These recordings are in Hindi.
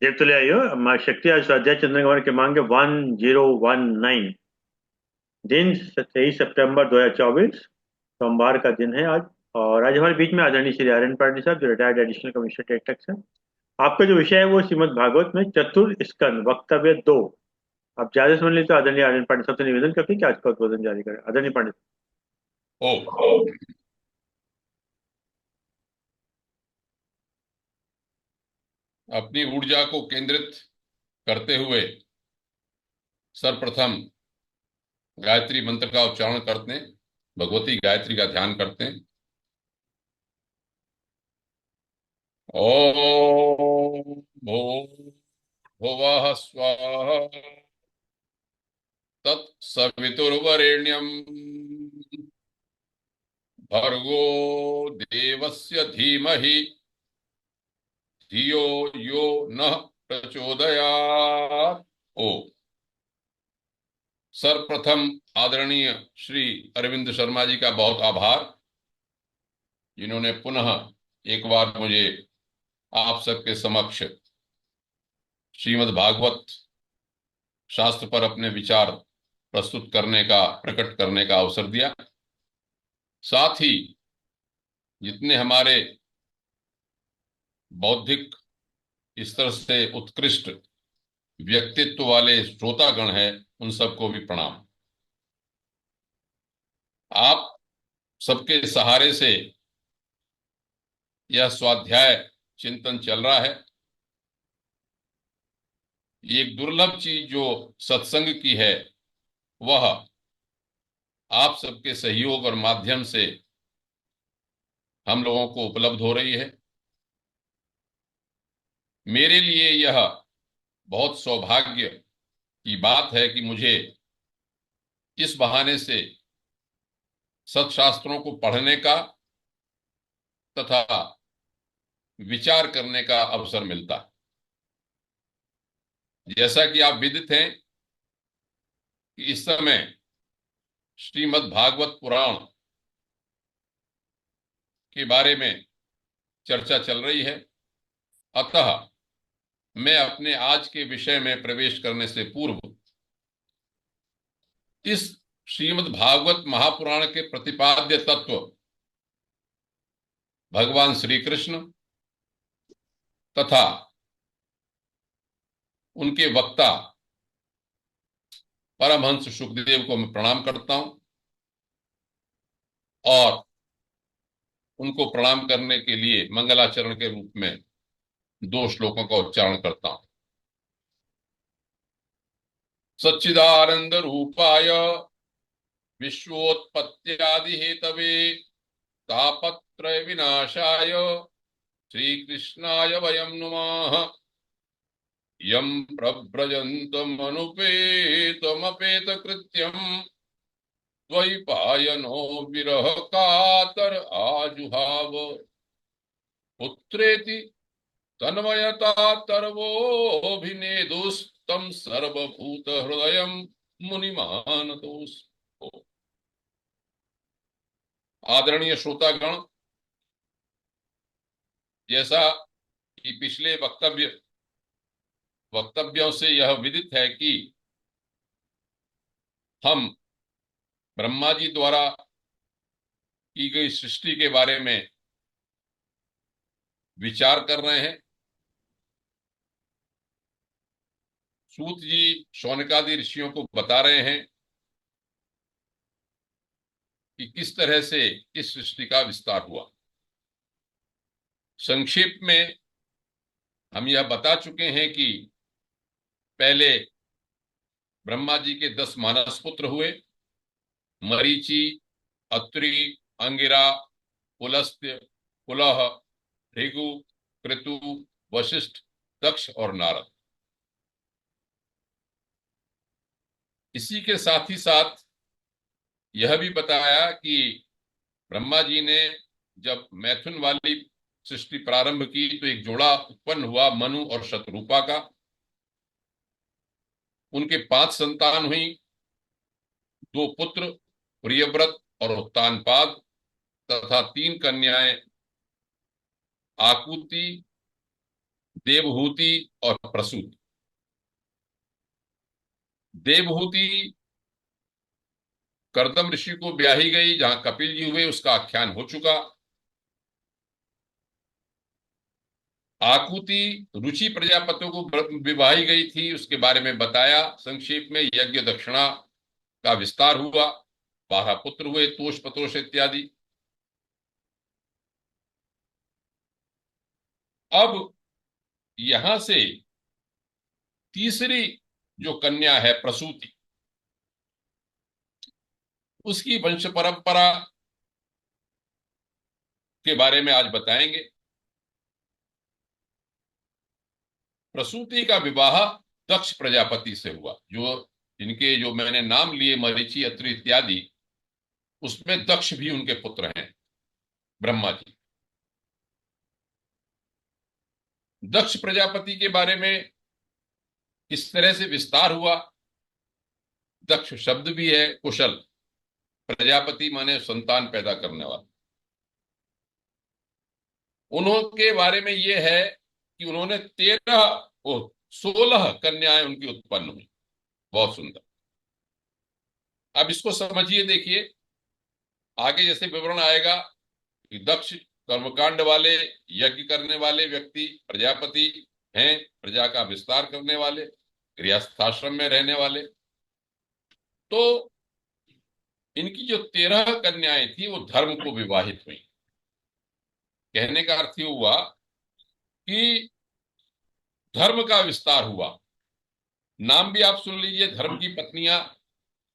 देव तुले आइयो माँ शक्ति आज स्वाध्याय चंद्र कुमार के मांगे 1019 दिन 23 सितंबर 2024 सोमवार का दिन है आज। और आज हमारे बीच में आदरणीय श्री आर्यन पांडे साहब जो retired additional commissioner state tax है। आपका जो विषय है वो श्रीमद् भागवत में चतुर स्कंद वक्तव्य 2। आप ज्यादा समझ लें तो आदरणीय आर्यन पांडे साहब से निवेदन करते हैं कि आज का उद्बोधन जारी करें। आदरणीय पांडे ओ अपनी ऊर्जा को केंद्रित करते हुए सर्वप्रथम गायत्री मंत्र का उच्चारण करते हैं, भगवती गायत्री का ध्यान करते हैं। ओम भो भुवः स्वः तत्सवितुर्वरेण्यं भर्गो देवस्य धीमहि धियो यो नः प्रचोदयात्। ओ सर्वप्रथम आदरणीय श्री अरविंद शर्मा जी का बहुत आभार, जिन्होंने पुनः एक बार मुझे आप सबके समक्ष श्रीमद् भागवत शास्त्र पर अपने विचार प्रस्तुत करने का, प्रकट करने का अवसर दिया। साथ ही जितने हमारे बौद्धिक स्तर से उत्कृष्ट व्यक्तित्व वाले श्रोतागण हैं, उन सबको भी प्रणाम। आप सबके सहारे से यह स्वाध्याय चिंतन चल रहा है। ये एक दुर्लभ चीज जो सत्संग की है, वह आप सबके सहयोग और माध्यम से हम लोगों को उपलब्ध हो रही है। मेरे लिए यह बहुत सौभाग्य की बात है कि मुझे इस बहाने से सत्शास्त्रों को पढ़ने का तथा विचार करने का अवसर मिलता है। जैसा कि आप विदित हैं कि इस समय श्रीमद् भागवत पुराण के बारे में चर्चा चल रही है। अतः मैं अपने आज के विषय में प्रवेश करने से पूर्व इस श्रीमद् भागवत महापुराण के प्रतिपाद्य तत्व भगवान श्री कृष्ण तथा उनके वक्ता परमहंस सुखदेव को मैं प्रणाम करता हूं और उनको प्रणाम करने के लिए मंगलाचरण के रूप में दो श्लोकों का उच्चारण करता हूं। सच्चिदानंद रूपाय विश्वोत्पत्त्यादि हेतवे तापत्रय विनाशाय श्री कृष्णाय वयं नुमः। यं प्रव्रजन्तमनुपेतमपेत कृत्यं द्वैपायनो विरह कातर आजुहाव। पुत्रेति तन्मयता तरवोभिनेदुस्तं सर्वभूत हृदयं मुनिमानतोऽस्मि। आदरणीय श्रोतागण, जैसा कि पिछले वक्तव्यों से यह विदित है कि हम ब्रह्मा जी द्वारा की गई सृष्टि के बारे में विचार कर रहे हैं। सूत जी शौनकादि ऋषियों को बता रहे हैं कि किस तरह से इस सृष्टि का विस्तार हुआ। संक्षेप में हम यह बता चुके हैं कि पहले ब्रह्मा जी के 10 मानस पुत्र हुए, मरीचि, अत्रि, अंगिरा, पुलस्त्य, पुलह, भृगु, कृतु, वशिष्ठ, दक्ष और नारद। इसी के साथ ही साथ यह भी बताया कि ब्रह्मा जी ने जब मैथुन वाली सृष्टि प्रारंभ की तो एक जोड़ा उत्पन्न हुआ मनु और शतरूपा का। उनके 5 संतान हुई, 2 पुत्र प्रियव्रत और उत्तानपाद तथा 3 कन्याएं आकुति, देवहूति और प्रसूति। देवहूति कर्दम ऋषि को ब्याही गई, जहां कपिल जी हुए, उसका आख्यान हो चुका। आकुति रुचि प्रजापतियों को विवाही गई थी, उसके बारे में बताया संक्षेप में। यज्ञ दक्षिणा का विस्तार हुआ, 12 पुत्र हुए, तोष पतोष इत्यादि। अब यहां से तीसरी जो कन्या है प्रसूति, उसकी वंश परंपरा के बारे में आज बताएंगे। प्रसूति का विवाह दक्ष प्रजापति से हुआ, जो इनके जो मैंने नाम लिए मरीचि, अत्रि इत्यादि, उसमें दक्ष भी उनके पुत्र हैं, ब्रह्मा जी। दक्ष प्रजापति के बारे में इस तरह से विस्तार हुआ। दक्ष शब्द भी है कुशल, प्रजापति माने संतान पैदा करने वाला। उनके बारे में यह है कि उन्होंने 16 कन्याएं उनकी उत्पन्न हुई। बहुत सुंदर। अब इसको समझिए, देखिए आगे जैसे विवरण आएगा कि दक्ष कर्मकांड वाले, यज्ञ करने वाले व्यक्ति प्रजापति हैं, प्रजा का विस्तार करने वाले, गृहस्थाश्रम में रहने वाले। तो इनकी जो 13 कन्याएं थी वो धर्म को विवाहित हुई। कहने का अर्थ ये हुआ कि धर्म का विस्तार हुआ। नाम भी आप सुन लीजिए, धर्म की पत्नियां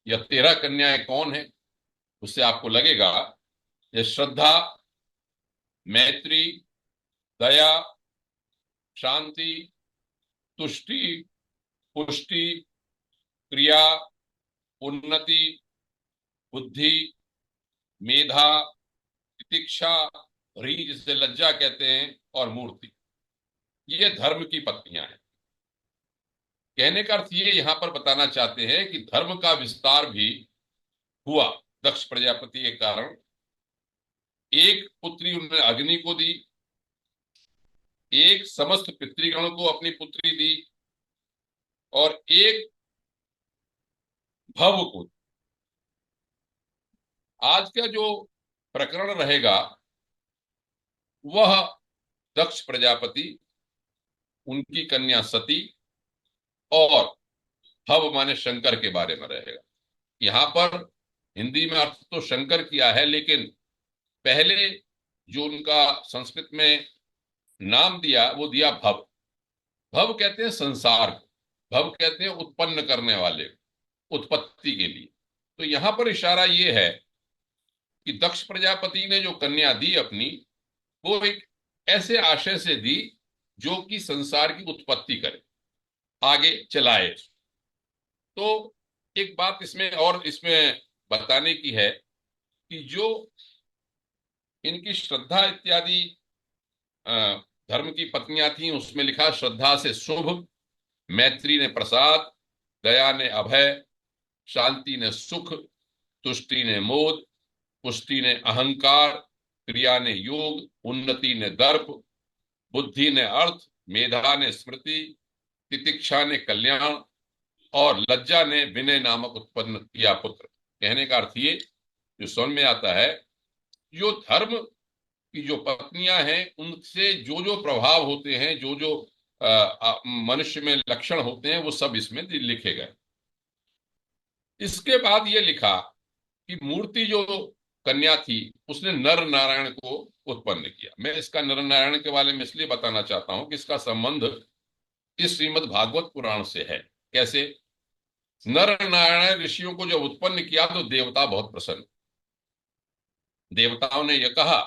या 13 कन्याएं कौन है, उससे आपको लगेगा ये श्रद्धा, मैत्री, दया, शांति, तुष्टि, पुष्टि, क्रिया, उन्नति, बुद्धि, मेधा, तितिक्षा, रीझ जिसे लज्जा कहते हैं, और मूर्ति, ये धर्म की पत्नियां हैं। कहने का अर्थ ये यहां पर बताना चाहते हैं कि धर्म का विस्तार भी हुआ दक्ष प्रजापति के कारण। एक पुत्री उन्होंने अग्नि को दी, एक समस्त पितृगण को अपनी पुत्री दी, और एक भव को। आज का जो प्रकरण रहेगा वह दक्ष प्रजापति, उनकी कन्या सती और भव माने शंकर के बारे में रहेगा। यहां पर हिंदी में अर्थ तो शंकर किया है, लेकिन पहले जो उनका संस्कृत में नाम दिया वो दिया भव। भव कहते हैं संसार को, भव कहते हैं उत्पन्न करने वाले, उत्पत्ति के लिए। तो यहां पर इशारा ये है कि दक्ष प्रजापति ने जो कन्या दी अपनी, वो एक ऐसे आशय से दी जो कि संसार की उत्पत्ति करे, आगे चलाए। तो एक बात इसमें बताने की है कि जो इनकी श्रद्धा इत्यादि धर्म की पत्नियां थी, उसमें लिखा श्रद्धा से शुभ, मैत्री ने प्रसाद, दया ने अभय, शांति ने सुख, तुष्टि ने मोद, पुष्टि ने अहंकार, क्रिया ने योग, उन्नति ने दर्प, बुद्धि ने अर्थ, मेधा ने स्मृति, तितिक्षा ने कल्याण, और लज्जा ने विनय नामक उत्पन्न किया पुत्र। कहने का अर्थ ये जो समझ में आता है, जो धर्म की जो पत्नियां हैं उनसे जो जो प्रभाव होते हैं, जो जो मनुष्य में लक्षण होते हैं, वो सब इसमें लिखे गए। इसके बाद ये लिखा कि मूर्ति जो कन्या थी उसने नर नारायण को उत्पन्न किया। मैं इसका नर नारायण के बारे में इसलिए बताना चाहता हूं कि इसका संबंध इस श्रीमद् भागवत पुराण से है। कैसे? नर नारायण ऋषियों को जब उत्पन्न किया तो देवता बहुत प्रसन्न। देवताओं ने यह कहा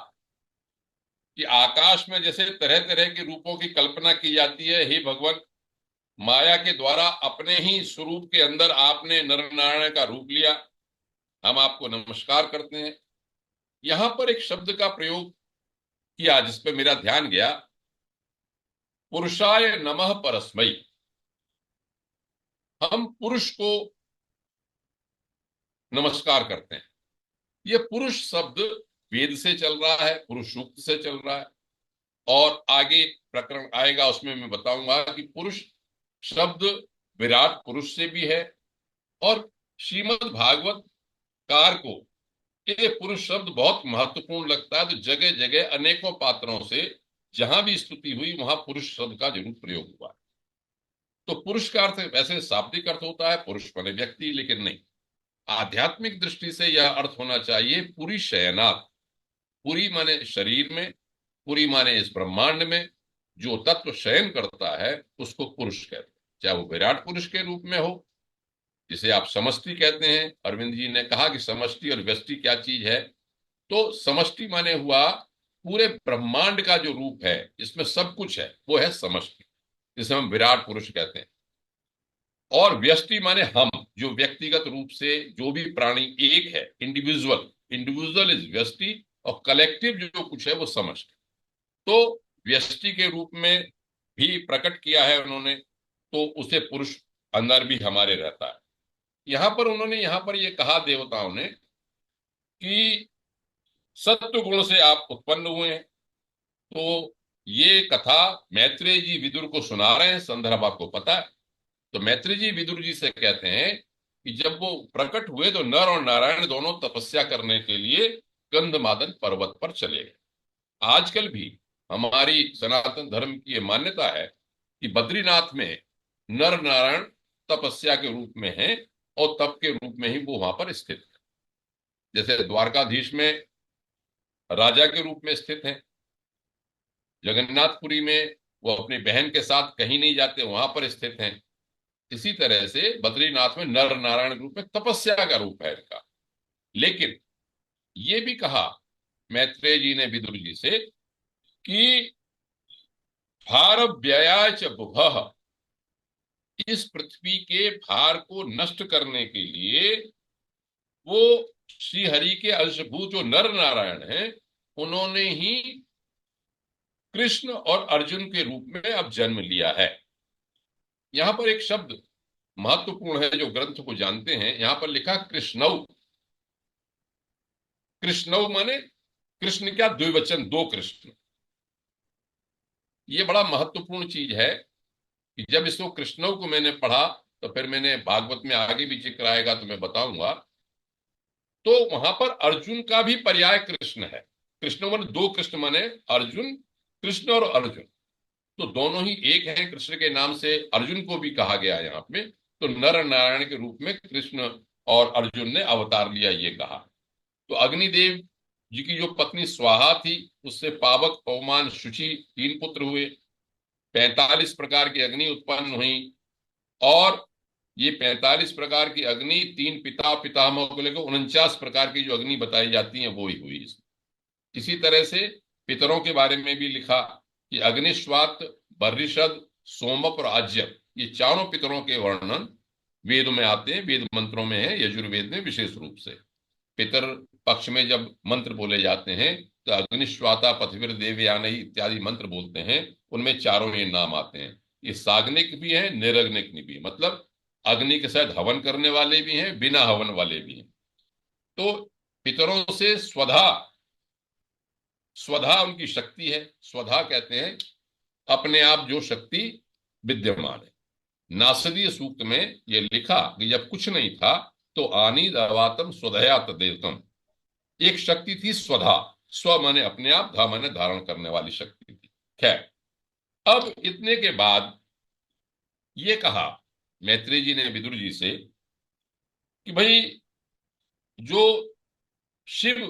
कि आकाश में जैसे तरह तरह के रूपों की कल्पना की जाती है, हे भगवान, माया के द्वारा अपने ही स्वरूप के अंदर आपने नर नारायण का रूप लिया, हम आपको नमस्कार करते हैं। यहां पर एक शब्द का प्रयोग किया जिस पर मेरा ध्यान गया, पुरुषाय नमः परस्मै। हम पुरुष को नमस्कार करते हैं। यह पुरुष शब्द वेद से चल रहा है, पुरुष सूक्त से चल रहा है। और आगे प्रकरण आएगा उसमें मैं बताऊंगा कि पुरुष शब्द विराट पुरुष से भी है। और श्रीमद् भागवत कार को ये पुरुष शब्द बहुत महत्वपूर्ण लगता है, तो जगह जगह अनेकों पात्रों से जहां भी स्तुति हुई वहां पुरुष शब्द का जरूर प्रयोग हुआ। तो पुरुष का अर्थ वैसे शाब्दिक अर्थ होता है पुरुष माने व्यक्ति, लेकिन नहीं, आध्यात्मिक दृष्टि से यह अर्थ होना चाहिए पूरी शयनात। पूरी माने शरीर में, पूरी माने इस ब्रह्मांड में जो तत्व शयन करता है उसको पुरुष कहते हैं। चाहे वो विराट पुरुष के रूप में हो, जिसे आप समष्टि कहते हैं। अरविंद जी ने कहा कि समष्टि और व्यष्टि क्या चीज है, तो समष्टि माने हुआ पूरे ब्रह्मांड का जो रूप है, इसमें सब कुछ है, वो है समष्टि, जिसे हम विराट पुरुष कहते हैं। और व्यष्टि माने हम, जो व्यक्तिगत रूप से जो भी प्राणी एक है, इंडिविजुअल, इंडिविजुअल इज व्यष्टि, और कलेक्टिव जो कुछ है वो समष्टि। तो व्यष्टि के रूप में भी प्रकट किया है उन्होंने, तो उसे पुरुष अंदर भी हमारे रहता है। यहां पर उन्होंने यहां पर ये कहा देवताओं ने कि सत्व गुण से आप उत्पन्न हुए हैं। तो ये कथा मैत्रेय जी विदुर को सुना रहे हैं, संदर्भ आपको पता है। तो मैत्रेय जी विदुर जी से कहते हैं कि जब वो प्रकट हुए तो नर और नारायण दोनों तपस्या करने के लिए गंधमादन पर्वत पर चले गए। आजकल भी हमारी सनातन धर्म की ये मान्यता है कि बद्रीनाथ में नर नारायण तपस्या के रूप में हैं, और तप के रूप में ही वो वहां पर स्थित है। जैसे द्वारकाधीश में राजा के रूप में स्थित हैं, जगन्नाथपुरी में वो अपनी बहन के साथ कहीं नहीं जाते, वहां पर स्थित हैं। इसी तरह से बद्रीनाथ में नर नारायण रूप में तपस्या का रूप है इनका। लेकिन ये भी कहा मैत्रेय जी ने विदुर जी से कि भार व्ययाय च बुभः, इस पृथ्वी के भार को नष्ट करने के लिए वो श्री हरि के अंशभूत जो नर नारायण हैं, उन्होंने ही कृष्ण और अर्जुन के रूप में अब जन्म लिया है। यहां पर एक शब्द महत्वपूर्ण है, जो ग्रंथ को जानते हैं। यहां पर लिखा कृष्णौ। कृष्णौ माने कृष्ण क्या, द्विवचन, दो कृष्ण। ये बड़ा महत्वपूर्ण चीज है कि जब इसको कृष्णौ को मैंने पढ़ा, तो फिर मैंने भागवत में आगे भी जिक्र आएगा तो मैं बताऊंगा, तो वहां पर अर्जुन का भी पर्याय कृष्ण है। कृष्ण माने दो कृष्ण माने अर्जुन, कृष्ण और अर्जुन, तो दोनों ही एक हैं। कृष्ण के नाम से अर्जुन को भी कहा गया यहाँ पे। तो नर नारायण के रूप में कृष्ण और अर्जुन ने अवतार लिया, ये कहा। तो अग्निदेव जी की जो पत्नी स्वाहा थी, उससे पावक, पवमान, शुचि तीन पुत्र हुए। 45 प्रकार की अग्नि उत्पन्न हुई, और ये 45 प्रकार की अग्नि तीन पिता पितामह को लेकर 49 प्रकार की जो अग्नि बताई जाती है वो ही हुई। इसी तरह से पितरों के बारे में भी लिखा कि अग्निश्वात, बर्हिषद, सोमप और आज्यप, ये चारों पितरों के वर्णन वेद में आते हैं, वेद मंत्रों में है, यजुर्वेद में विशेष रूप से। पितर पक्ष में जब मंत्र बोले जाते हैं तो अग्निश्वाता, पृथ्वीर, देवयानी इत्यादि मंत्र बोलते हैं, उनमें चारों ये नाम आते हैं। ये साग्निक भी है, निरग्निक भी है, मतलब अग्नि के साथ हवन करने वाले भी हैं, बिना हवन वाले भी हैं। तो पितरों से स्वधा, स्वधा उनकी शक्ति है। स्वधा कहते हैं अपने आप जो शक्ति विद्यमान है। नासदीय सूक्त में यह लिखा कि जब कुछ नहीं था तो आनी दवातम स्वधया तदेवतम, एक शक्ति थी स्वधा। स्व माने अपने आप, धा माने धारण करने वाली शक्ति थी। खैर, अब इतने के बाद ये कहा मैत्रेय जी ने विदुर जी से कि भाई जो शिव,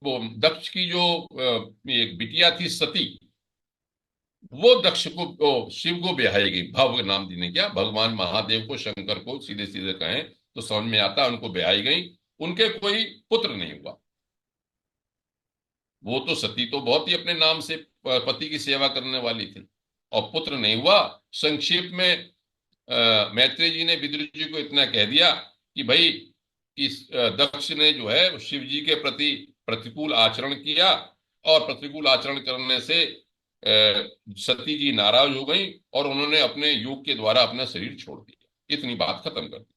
वो दक्ष की जो एक बिटिया थी सती, वो दक्ष को, शिव को ब्याहेगी। भव नाम दी ने, क्या भगवान महादेव को, शंकर को सीधे सीधे कहें तो समझ में आता, उनको ब्याही गई। उनके कोई पुत्र नहीं हुआ। वो तो सती तो बहुत ही अपने नाम से पति की सेवा करने वाली थी, और पुत्र नहीं हुआ। संक्षेप में मैत्रेय जी ने विदुर जी को इतना कह दिया कि भाई इस दक्ष ने जो है वो शिव जी के प्रति प्रतिकूल आचरण किया, और प्रतिकूल आचरण करने से सती जी नाराज हो गई, और उन्होंने अपने योग के द्वारा अपना शरीर छोड़ दिया। इतनी बात खत्म कर दी।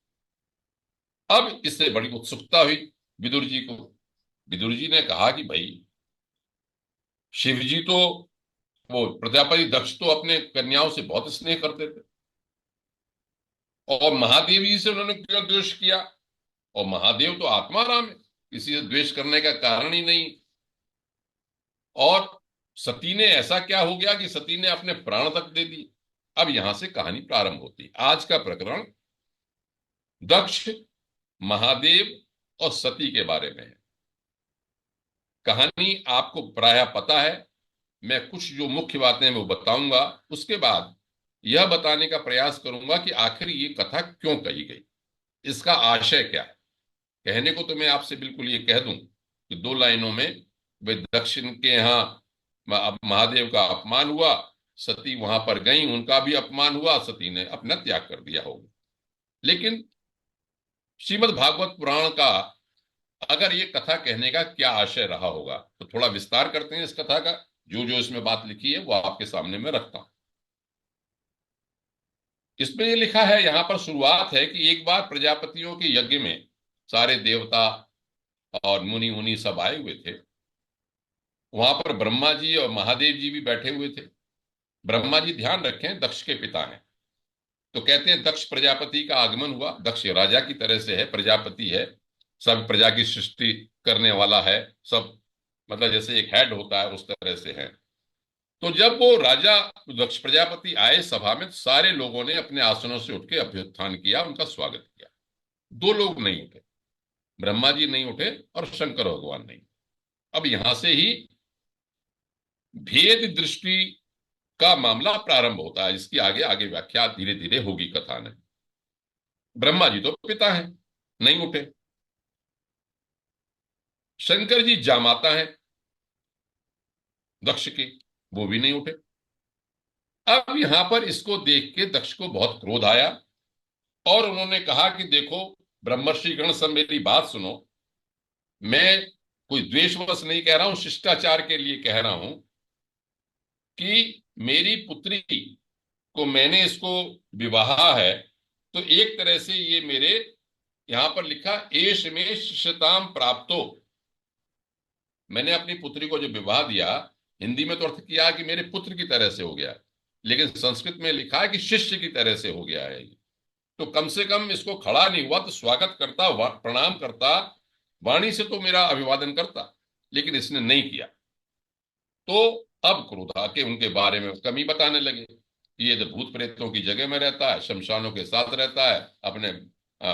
अब इससे बड़ी उत्सुकता हुई विदुर जी को। विदुर जी ने कहा कि भाई शिव जी तो वो प्रजापति दक्ष तो अपने कन्याओं से बहुत स्नेह करते थे, और महादेव जी से उन्होंने क्यों द्वेष किया? और महादेव तो आत्मा राम है, किसी से द्वेष करने का कारण ही नहीं। और सती ने ऐसा क्या हो गया कि सती ने अपने प्राण तक दे दिए? अब यहां से कहानी प्रारंभ होती है। आज का प्रकरण दक्ष, महादेव और सती के बारे में है। कहानी आपको प्रायः पता है। मैं कुछ जो मुख्य बातें हैं वो बताऊंगा, उसके बाद यह बताने का प्रयास करूंगा कि आखिर ये कथा क्यों कही गई, इसका आशय क्या है। कहने को तो मैं आपसे बिल्कुल ये कह दूं कि 2 लाइनों में वे दक्षिण के यहाँ महादेव का अपमान हुआ, सती वहां पर गई, उनका भी अपमान हुआ, सती ने अपना त्याग कर दिया होगा। लेकिन श्रीमद् भागवत पुराण का अगर ये कथा कहने का क्या आशय रहा होगा, तो थोड़ा विस्तार करते हैं इस कथा का। जो जो इसमें बात लिखी है वो आपके सामने में रखता हूं। इसमें ये लिखा है, यहां पर शुरुआत है कि एक बार प्रजापतियों के यज्ञ में सारे देवता और मुनि मुनि सब आए हुए थे। वहां पर ब्रह्मा जी और महादेव जी भी बैठे हुए थे। ब्रह्मा जी, ध्यान रखें, दक्ष के पिता हैं। तो कहते हैं दक्ष प्रजापति का आगमन हुआ। दक्ष राजा की तरह से है, प्रजापति है, सब प्रजा की सृष्टि करने वाला है, सब मतलब जैसे एक हेड होता है उस तरह से है। तो जब वो राजा दक्ष प्रजापति आए सभा में, तो सारे लोगों ने अपने आसनों से उठ के अभ्युत्थान किया, उनका स्वागत किया। 2 लोग नहीं उठे, ब्रह्मा जी नहीं उठे और शंकर भगवान नहीं। अब यहां से ही भेद दृष्टि का मामला प्रारंभ होता है। इसकी आगे आगे व्याख्या धीरे धीरे होगी कथा में। ब्रह्मा जी तो पिता हैं, नहीं उठे। शंकर जी जामाता हैं दक्ष के, वो भी नहीं उठे। अब यहां पर इसको देख के दक्ष को बहुत क्रोध आया और उन्होंने कहा कि देखो ब्रह्मर्षि गण, सब मेरी बात सुनो। मैं कोई द्वेषवश नहीं कह रहा हूं, शिष्टाचार के लिए कह रहा हूं कि मेरी पुत्री को मैंने इसको विवाह है, तो एक तरह से ये मेरे, यहां पर लिखा एष में शिष्यताम प्राप्तो, मैंने अपनी पुत्री को जो विवाह दिया, हिंदी में तो अर्थ किया कि मेरे पुत्र की तरह से हो गया, लेकिन संस्कृत में लिखा है कि शिष्य की तरह से हो गया है। तो कम से कम इसको खड़ा नहीं हुआ तो स्वागत करता, प्रणाम करता, वाणी से तो मेरा अभिवादन करता, लेकिन इसने नहीं किया। तो अब क्रोध आके उनके बारे में कमी बताने लगे। ये तो भूत प्रेतों की जगह में रहता है, शमशानों के साथ रहता है, अपने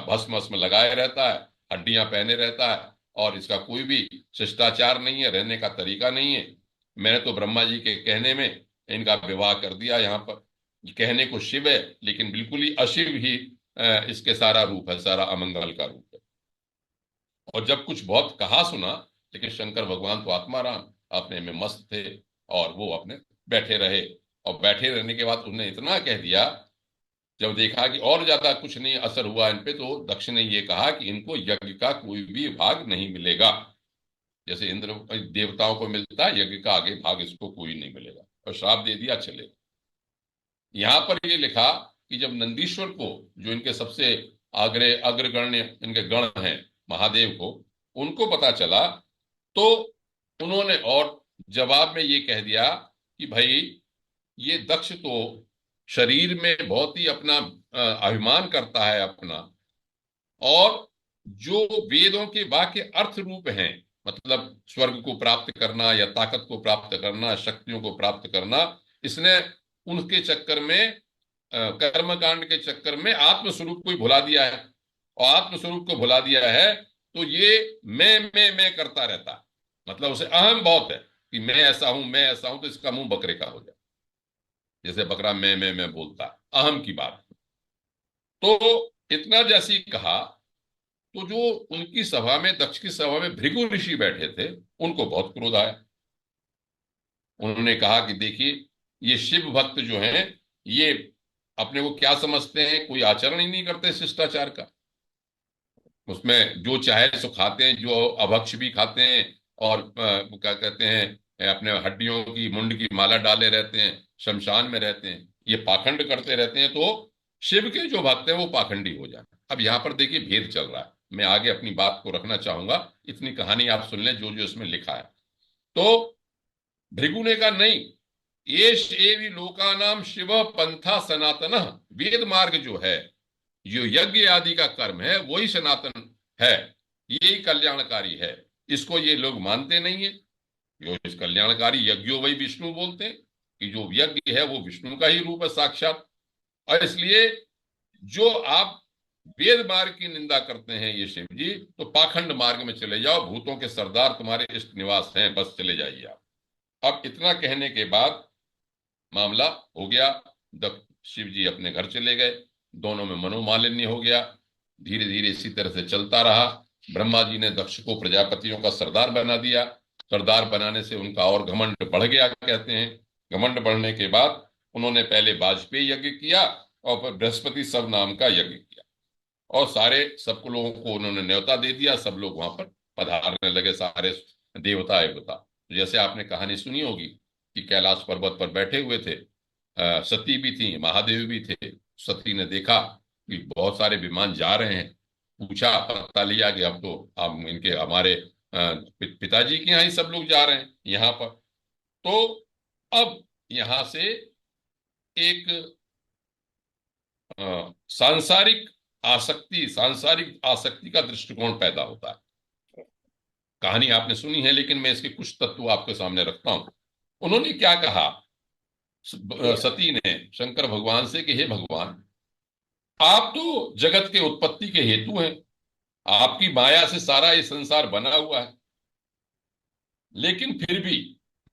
भस्म वस्म लगाए रहता है, हड्डियां पहने रहता है, और इसका कोई भी शिष्टाचार नहीं है, रहने का तरीका नहीं है। मैंने तो ब्रह्मा जी के कहने में इनका विवाह कर दिया। यहाँ पर कहने को शिव है, लेकिन बिल्कुल ही अशिव ही इसके सारा रूप है, सारा अमंगल का रूप है। और जब कुछ बहुत कहा सुना, लेकिन शंकर भगवान तो आत्माराम अपने में मस्त थे, और वो अपने बैठे रहे। और बैठे रहने के बाद उन्होंने इतना कह दिया, जब देखा कि और ज्यादा कुछ नहीं असर हुआ इन पे, तो दक्ष ने ये कहा कि इनको यज्ञ का कोई भी भाग नहीं मिलेगा। जैसे इंद्र देवताओं को मिलता है, यज्ञ का आगे भाग इसको कोई नहीं मिलेगा, और श्राप दे दिया, चलेगा। यहां पर ये लिखा कि जब नंदीश्वर को, जो इनके सबसे अग्रगण्य इनके गण हैं महादेव को, उनको पता चला, तो उन्होंने और जवाब में ये कह दिया कि भाई ये दक्ष तो शरीर में बहुत ही अपना अभिमान करता है अपना, और जो वेदों के वाक्य अर्थ रूप हैं, मतलब स्वर्ग को प्राप्त करना या ताकत को प्राप्त करना, शक्तियों को प्राप्त करना, इसने उनके चक्कर में, कर्म कांड के चक्कर में आत्मस्वरूप को ही भुला दिया है। और आत्मस्वरूप को भुला दिया है तो ये मैं करता रहता है। मतलब उसे अहम बहुत है कि मैं ऐसा हूं, मैं ऐसा हूं, तो इसका मुंह बकरे का हो जाए, जैसे बकरा मैं बोलता है, अहम की बात। तो इतना जैसे ही कहा, तो जो उनकी सभा में, दक्ष की सभा में भृगु ऋषि बैठे थे, उनको बहुत क्रोध आया। उन्होंने कहा कि देखिए, ये शिव भक्त जो हैं, ये अपने को क्या समझते हैं, कोई आचरण ही नहीं करते शिष्टाचार का। उसमें जो चाहे सो खाते हैं, जो अभक्ष भी खाते हैं, और क्या कहते हैं, अपने हड्डियों की मुंड की माला डाले रहते हैं, शमशान में रहते हैं, ये पाखंड करते रहते हैं। तो शिव के जो भक्त हैं वो पाखंडी हो जाए। अब यहाँ पर देखिए भेद चल रहा है, मैं आगे अपनी बात को रखना चाहूंगा, इतनी कहानी आप सुन लें जो जो इसमें लिखा है। तो भृगु ने कहा नहीं, एष एवि लोकानाम शिव पंथा सनातन, वेद मार्ग जो है, जो यज्ञ आदि का कर्म है, वही सनातन है, यही कल्याणकारी है। इसको ये लोग मानते नहीं है। जो इस कल्याणकारी यज्ञो वही विष्णु बोलते हैं कि जो यज्ञ है वो विष्णु का ही रूप है साक्षात। और इसलिए जो आप वेद मार्ग की निंदा करते हैं ये शिव जी, तो पाखंड मार्ग में चले जाओ, भूतों के सरदार तुम्हारे इष्ट निवास हैं, बस चले जाइए आप। अब इतना कहने के बाद मामला हो गया। शिव जी अपने घर चले गए, दोनों में मनोमालिन्य हो गया। धीरे धीरे इसी तरह से चलता रहा। ब्रह्मा जी ने दक्ष को प्रजापतियों का सरदार बना दिया। सरदार बनाने से उनका और घमंड बढ़ गया कहते हैं। घमंड बढ़ने के बाद उन्होंने पहले वाजपेयी यज्ञ किया और फिर बृहस्पति सब नाम का यज्ञ किया, और सारे सबको लोगों को उन्होंने न्योता दे दिया। सब लोग वहां पर पधारने लगे, सारे देवता देवता। जैसे आपने कहानी सुनी होगी कि कैलाश पर्वत पर बैठे हुए थे, सती भी थी, महादेव भी थे। सती ने देखा कि बहुत सारे विमान जा रहे हैं, पूछा, पता लिया कि अब तो अब इनके हमारे पिताजी के यहाँ ही सब लोग जा रहे हैं यहाँ पर। तो अब यहाँ से एक सांसारिक आसक्ति का दृष्टिकोण पैदा होता है। कहानी आपने सुनी है, लेकिन मैं इसके कुछ तत्व आपके सामने रखता हूं। उन्होंने क्या कहा सती ने शंकर भगवान से कि हे भगवान, आप तो जगत के उत्पत्ति के हेतु हैं, आपकी माया से सारा ये संसार बना हुआ है, लेकिन फिर भी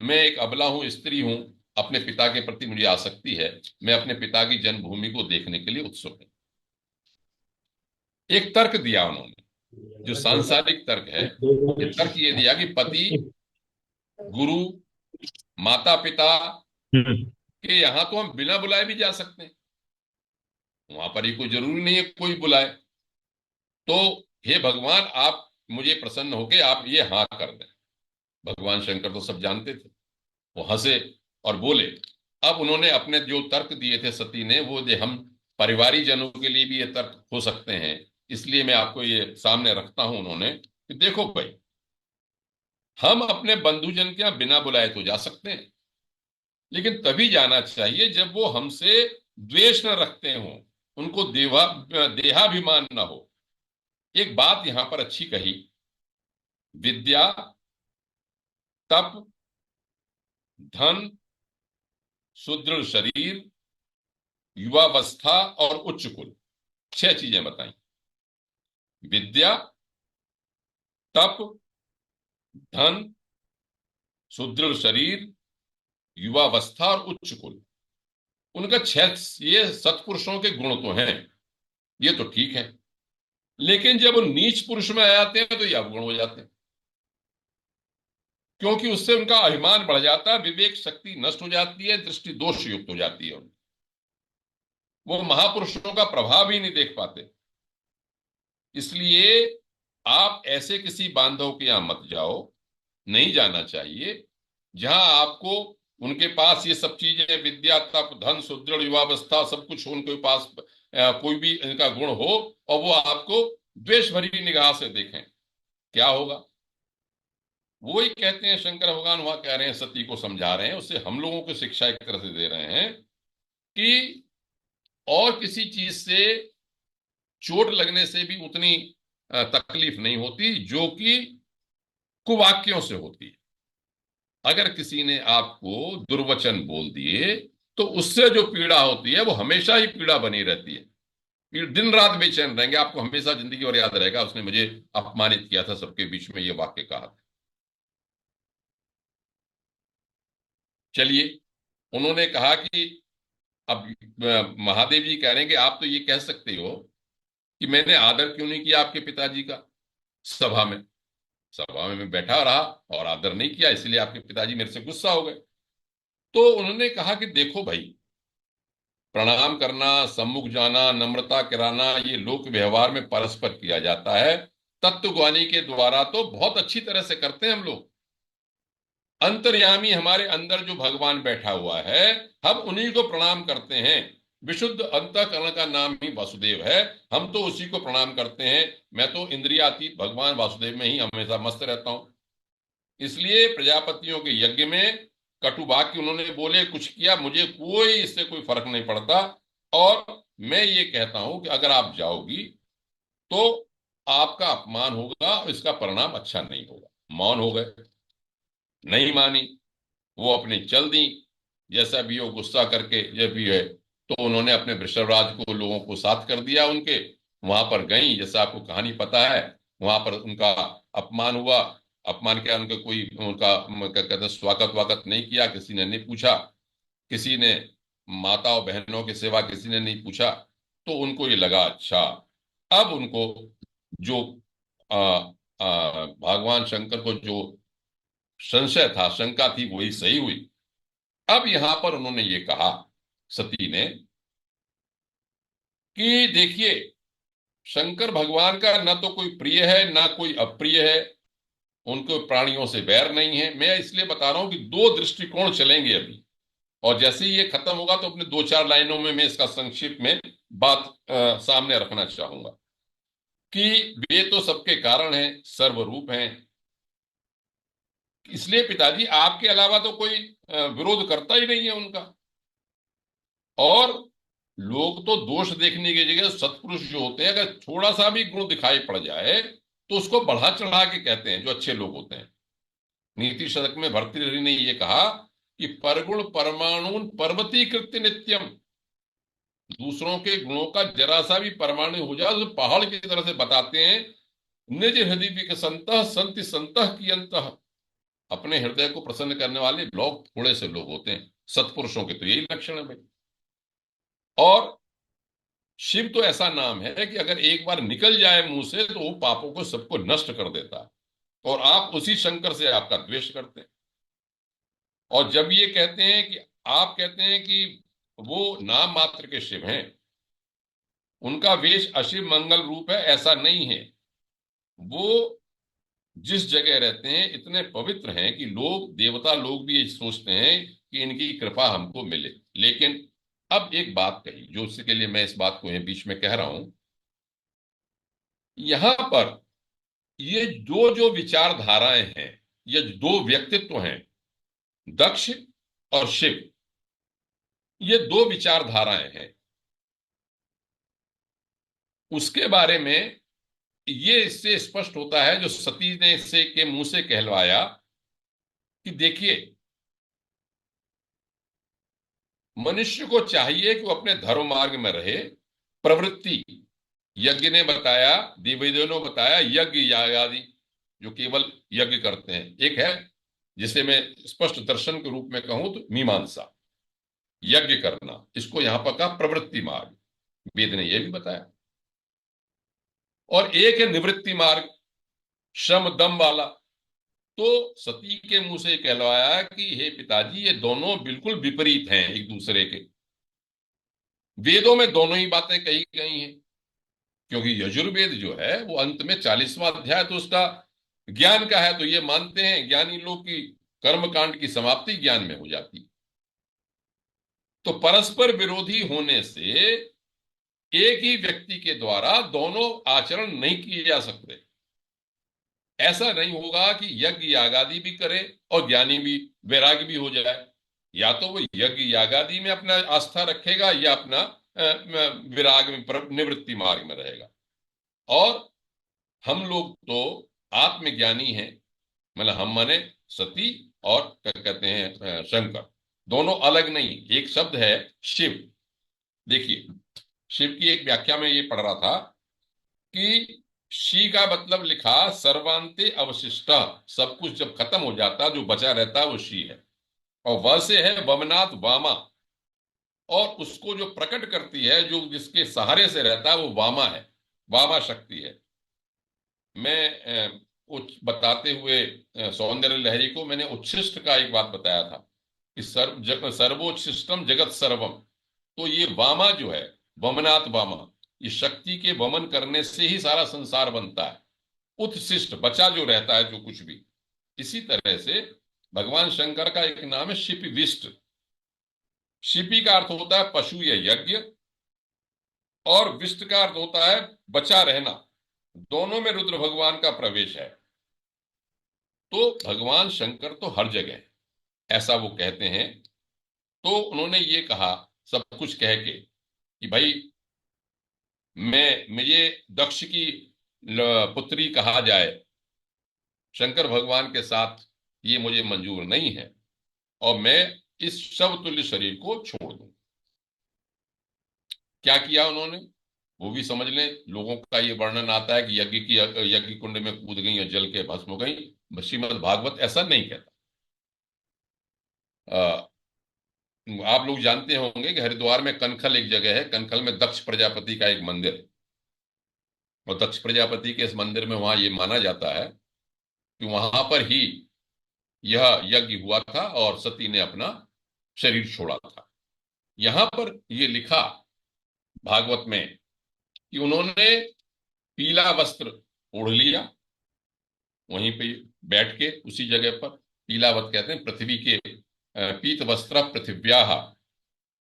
मैं एक अबला हूं, स्त्री हूं, अपने पिता के प्रति मुझे आसक्ति है, मैं अपने पिता की जन्मभूमि को देखने के लिए उत्सुक हूं। एक तर्क दिया उन्होंने, जो सांसारिक तर्क है। ये तर्क ये दिया कि पति, गुरु, माता पिता के यहाँ तो हम बिना बुलाए भी जा सकते हैं, वहां पर ही कोई जरूरी नहीं है कोई बुलाए। तो हे भगवान, आप मुझे प्रसन्न होके आप ये हाँ कर दें। भगवान शंकर तो सब जानते थे, वो हंसे और बोले। अब उन्होंने अपने जो तर्क दिए थे सती ने, वो दे हम परिवारी जनों के लिए भी ये तर्क हो सकते हैं, इसलिए मैं आपको ये सामने रखता हूं। उन्होंने कि देखो भाई, हम अपने बंधुजन के यहाँ बिना बुलाए तो जा सकते हैं, लेकिन तभी जाना चाहिए जब वो हमसे द्वेष न रखते हो, उनको देहाभिमान न हो। एक बात यहां पर अच्छी कही, विद्या, तप, धन, सुदृढ़ शरीर, युवावस्था और उच्च कुल, 6 चीजें बताई। विद्या, तप, धन, सुदृढ़ शरीर, युवावस्था और उच्च कुल, उनका 6 ये सत्पुरुषों के गुण तो हैं, ये तो ठीक है। लेकिन जब वो नीच पुरुष में आ जाते हैं तो ये अवगुण हो जाते हैं, क्योंकि उससे उनका अभिमान बढ़ जाता है, विवेक शक्ति नष्ट हो जाती है, दृष्टि दोष युक्त हो जाती है। वो महापुरुषों का प्रभाव ही नहीं देख पाते। इसलिए आप ऐसे किसी बांधव के यहां मत जाओ, नहीं जाना चाहिए, जहां आपको उनके पास ये सब चीजें, विद्या, तप, धन, सुदृढ़ युवावस्था, सब कुछ उनके पास कोई भी इनका गुण हो, और वो आपको द्वेष भरी निगाह से देखें, क्या होगा? वो ही कहते हैं शंकर भगवान वहां कह रहे हैं, सती को समझा रहे हैं, उससे हम लोगों को शिक्षा एक तरह से दे रहे हैं कि और किसी चीज से चोट लगने से भी उतनी तकलीफ नहीं होती जो कि कुवाक्यों से होती है। अगर किसी ने आपको दुर्वचन बोल दिए तो उससे जो पीड़ा होती है वो हमेशा ही पीड़ा बनी रहती है, दिन रात बेचैन रहेंगे, आपको हमेशा जिंदगी और याद रहेगा, उसने मुझे अपमानित किया था, सबके बीच में ये वाक्य कहा था। चलिए, उन्होंने कहा कि अब महादेव जी कह रहे हैं कि आप तो ये कह सकते हो कि मैंने आदर क्यों नहीं किया आपके पिताजी का सभा में। सभा में मैं बैठा रहा और आदर नहीं किया, इसलिए आपके पिताजी मेरे से गुस्सा हो गए। तो उन्होंने कहा कि देखो भाई, प्रणाम करना, सम्मुख जाना, नम्रता कराना, ये लोक व्यवहार में परस्पर किया जाता है। तत्वज्ञानी के द्वारा तो बहुत अच्छी तरह से करते हैं हम लोग। अंतर्यामी हमारे अंदर जो भगवान बैठा हुआ है, हम उन्हीं को प्रणाम करते हैं। विशुद्ध अंतःकरण का नाम ही वासुदेव है, हम तो उसी को प्रणाम करते हैं। मैं तो इंद्रियातीत भगवान वासुदेव में ही हमेशा मस्त रहता हूं। इसलिए प्रजापतियों के यज्ञ में कटु वाक्य उन्होंने बोले, कुछ किया, मुझे कोई इससे कोई फर्क नहीं पड़ता। और मैं ये कहता हूं कि अगर आप जाओगी तो आपका अपमान होगा और इसका परिणाम अच्छा नहीं होगा। मौन हो गए, नहीं मानी, वो अपनी चल दी, जैसा भी हो गुस्सा करके जब भी है। तो उन्होंने अपने वृषभराज को, लोगों को साथ कर दिया उनके, वहां पर गई, जैसा आपको कहानी पता है। वहां पर उनका अपमान हुआ। अपमान क्या, उनका कोई उनका क्या कहते हैं, स्वागत वागत नहीं किया, किसी ने नहीं पूछा, किसी ने माताओं बहनों की सेवा किसी ने नहीं पूछा। तो उनको ये लगा, अच्छा, अब उनको जो भगवान शंकर को जो संशय था, शंका थी, वही सही हुई। अब यहां पर उन्होंने ये कहा, सती ने, कि देखिए, शंकर भगवान का न तो कोई प्रिय है ना कोई अप्रिय है, उनको प्राणियों से बैर नहीं है। मैं इसलिए बता रहा हूं कि दो दृष्टिकोण चलेंगे अभी, और जैसे ही ये खत्म होगा तो अपने दो चार लाइनों में मैं इसका संक्षिप्त में बात सामने रखना चाहूंगा कि वे तो सबके कारण हैं, सर्वरूप हैं। इसलिए पिताजी आपके अलावा तो कोई विरोध करता ही नहीं है उनका। और लोग तो दोष देखने की जगह, सत्पुरुष जो होते हैं, अगर थोड़ा सा भी गुण दिखाई पड़ जाए तो उसको बढ़ा चढ़ा के कहते हैं, जो अच्छे लोग होते हैं। नीति शतक में भर्तृहरि ने ये कहा कि परगुण परमाणु पर्वतीकृत्य नित्यम। दूसरों के गुणों का जरा सा भी परमाणु हो जाए तो पहाड़ की तरह से बताते हैं। निज हृदय विकसंत संति संत की अंत। अपने हृदय को प्रसन्न करने वाले लोग थोड़े से लोग होते हैं, सत्पुरुषों के तो यही लक्षण है भाई। और शिव तो ऐसा नाम है कि अगर एक बार निकल जाए मुंह से तो वो पापों को सबको नष्ट कर देता है। और आप उसी शंकर से आपका द्वेष करते हैं। और जब ये कहते हैं कि, आप कहते हैं कि वो नाम मात्र के शिव हैं, उनका वेश अशिव मंगल रूप है, ऐसा नहीं है। वो जिस जगह रहते हैं इतने पवित्र हैं कि लोग, देवता लोग भी ये सोचते हैं कि इनकी कृपा हमको मिले। लेकिन अब एक बात कही, जो उसके लिए मैं इस बात को यहीं बीच में कह रहा हूं, यहां पर ये दो जो विचारधाराएं हैं, ये दो व्यक्तित्व हैं, दक्ष और शिव, ये दो विचारधाराएं हैं। उसके बारे में ये इससे स्पष्ट होता है, जो सती ने इससे के मुंह से कहलवाया कि देखिए, मनुष्य को चाहिए कि वो अपने धर्म मार्ग में रहे। प्रवृत्ति, यज्ञ ने बताया, देववेदों ने बताया, यज्ञ याग आदि जो केवल यज्ञ करते हैं। एक है जिसे मैं स्पष्ट दर्शन के रूप में कहूं तो मीमांसा, यज्ञ करना, इसको यहां पर कहा प्रवृत्ति मार्ग, वेद ने यह भी बताया। और एक है निवृत्ति मार्ग, श्रम दम वाला। तो सती के मुंह से कहलवाया कि हे पिताजी, ये दोनों बिल्कुल विपरीत हैं एक दूसरे के। वेदों में दोनों ही बातें कही गई हैं, क्योंकि यजुर्वेद जो है वो अंत में 40वां अध्याय तो उसका ज्ञान का है। तो ये मानते हैं ज्ञानी लोग की कर्म कांड की समाप्ति ज्ञान में हो जाती। तो परस्पर विरोधी होने से एक ही व्यक्ति के द्वारा दोनों आचरण नहीं किए जा सकते। ऐसा नहीं होगा कि यज्ञ यागादि भी करे और ज्ञानी भी, वैरागी भी हो जाए। या तो वो यज्ञ यागादि में अपना आस्था रखेगा या अपना विराग में, निवृत्ति मार्ग में रहेगा। और हम लोग तो आत्मज्ञानी हैं, मतलब हम माने सती और क्या कहते हैं शंकर, दोनों अलग नहीं। एक शब्द है शिव। देखिए, शिव की एक व्याख्या में ये पढ़ रहा था कि शी का मतलब लिखा सर्वांते अवशिष्ट। सब कुछ जब खत्म हो जाता, जो बचा रहता है वो शी है। और वह से है वमनाथ वामा, और उसको जो प्रकट करती है, जो जिसके सहारे से रहता है, वो वामा है, वामा शक्ति है। मैं बताते हुए सौंदर्य लहरी को मैंने उच्छिष्ट का एक बात बताया था कि सर्वोच्छिष्टम जगत सर्वम। तो ये वामा जो है, वमनाथ वामा, ये शक्ति के वमन करने से ही सारा संसार बनता है। उत्शिष्ट, बचा जो रहता है, जो कुछ भी। इसी तरह से भगवान शंकर का एक नाम है शिपिविष्ट। शिपि का अर्थ होता है पशु या यज्ञ, और विष्ट का अर्थ होता है बचा रहना। दोनों में रुद्र भगवान का प्रवेश है। तो भगवान शंकर तो हर जगह है। ऐसा वो कहते हैं। तो उन्होंने ये कहा, सब कुछ कह के, कि भाई मुझे दक्ष की पुत्री कहा जाए शंकर भगवान के साथ, ये मुझे मंजूर नहीं है, और मैं इस शव तुल्य शरीर को छोड़ दूं। क्या किया उन्होंने, वो भी समझ लें। लोगों का ये वर्णन आता है कि यज्ञ कुंड में कूद गई और जल के भस्म हो गई। श्रीमद् भागवत ऐसा नहीं कहता। आप लोग जानते होंगे कि हरिद्वार में कनखल एक जगह है, कनखल में दक्ष प्रजापति का एक मंदिर है। और दक्ष प्रजापति के इस मंदिर में वहां ये माना जाता है कि वहां पर ही यह यज्ञ हुआ था और सती ने अपना शरीर छोड़ा था। यहां पर ये लिखा भागवत में कि उन्होंने पीला वस्त्र ओढ़ लिया, वहीं पे बैठ के उसी जगह पर। पीलावत कहते हैं पृथ्वी के, पीत वस्त्र पृथिव्याह,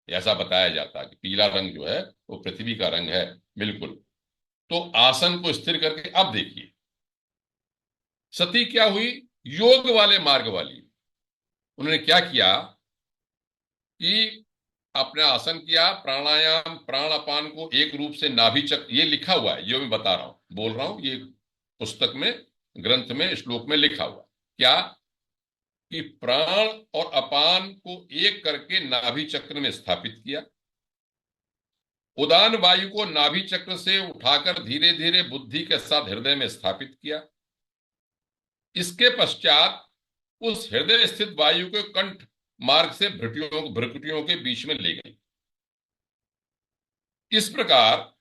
ऐसा बताया जाता है कि पीला रंग जो है वो पृथ्वी का रंग है। बिल्कुल। तो आसन को स्थिर करके अब देखिए सती क्या हुई, योग वाले मार्ग वाली। उन्होंने क्या किया कि अपने आसन किया, प्राणायाम प्राण अपान को एक रूप से नाभि चक्र, ये लिखा हुआ है जो मैं बता रहा हूं, बोल रहा हूं, ये पुस्तक में, ग्रंथ में, श्लोक में लिखा हुआ। क्या कि प्राण और अपान को एक करके नाभि चक्र में स्थापित किया, उदान वायु को नाभि चक्र से उठाकर धीरे धीरे बुद्धि के साथ हृदय में स्थापित किया। इसके पश्चात उस हृदय स्थित वायु को कंठ मार्ग से भ्रुकुटियों के बीच में ले गई। इस प्रकार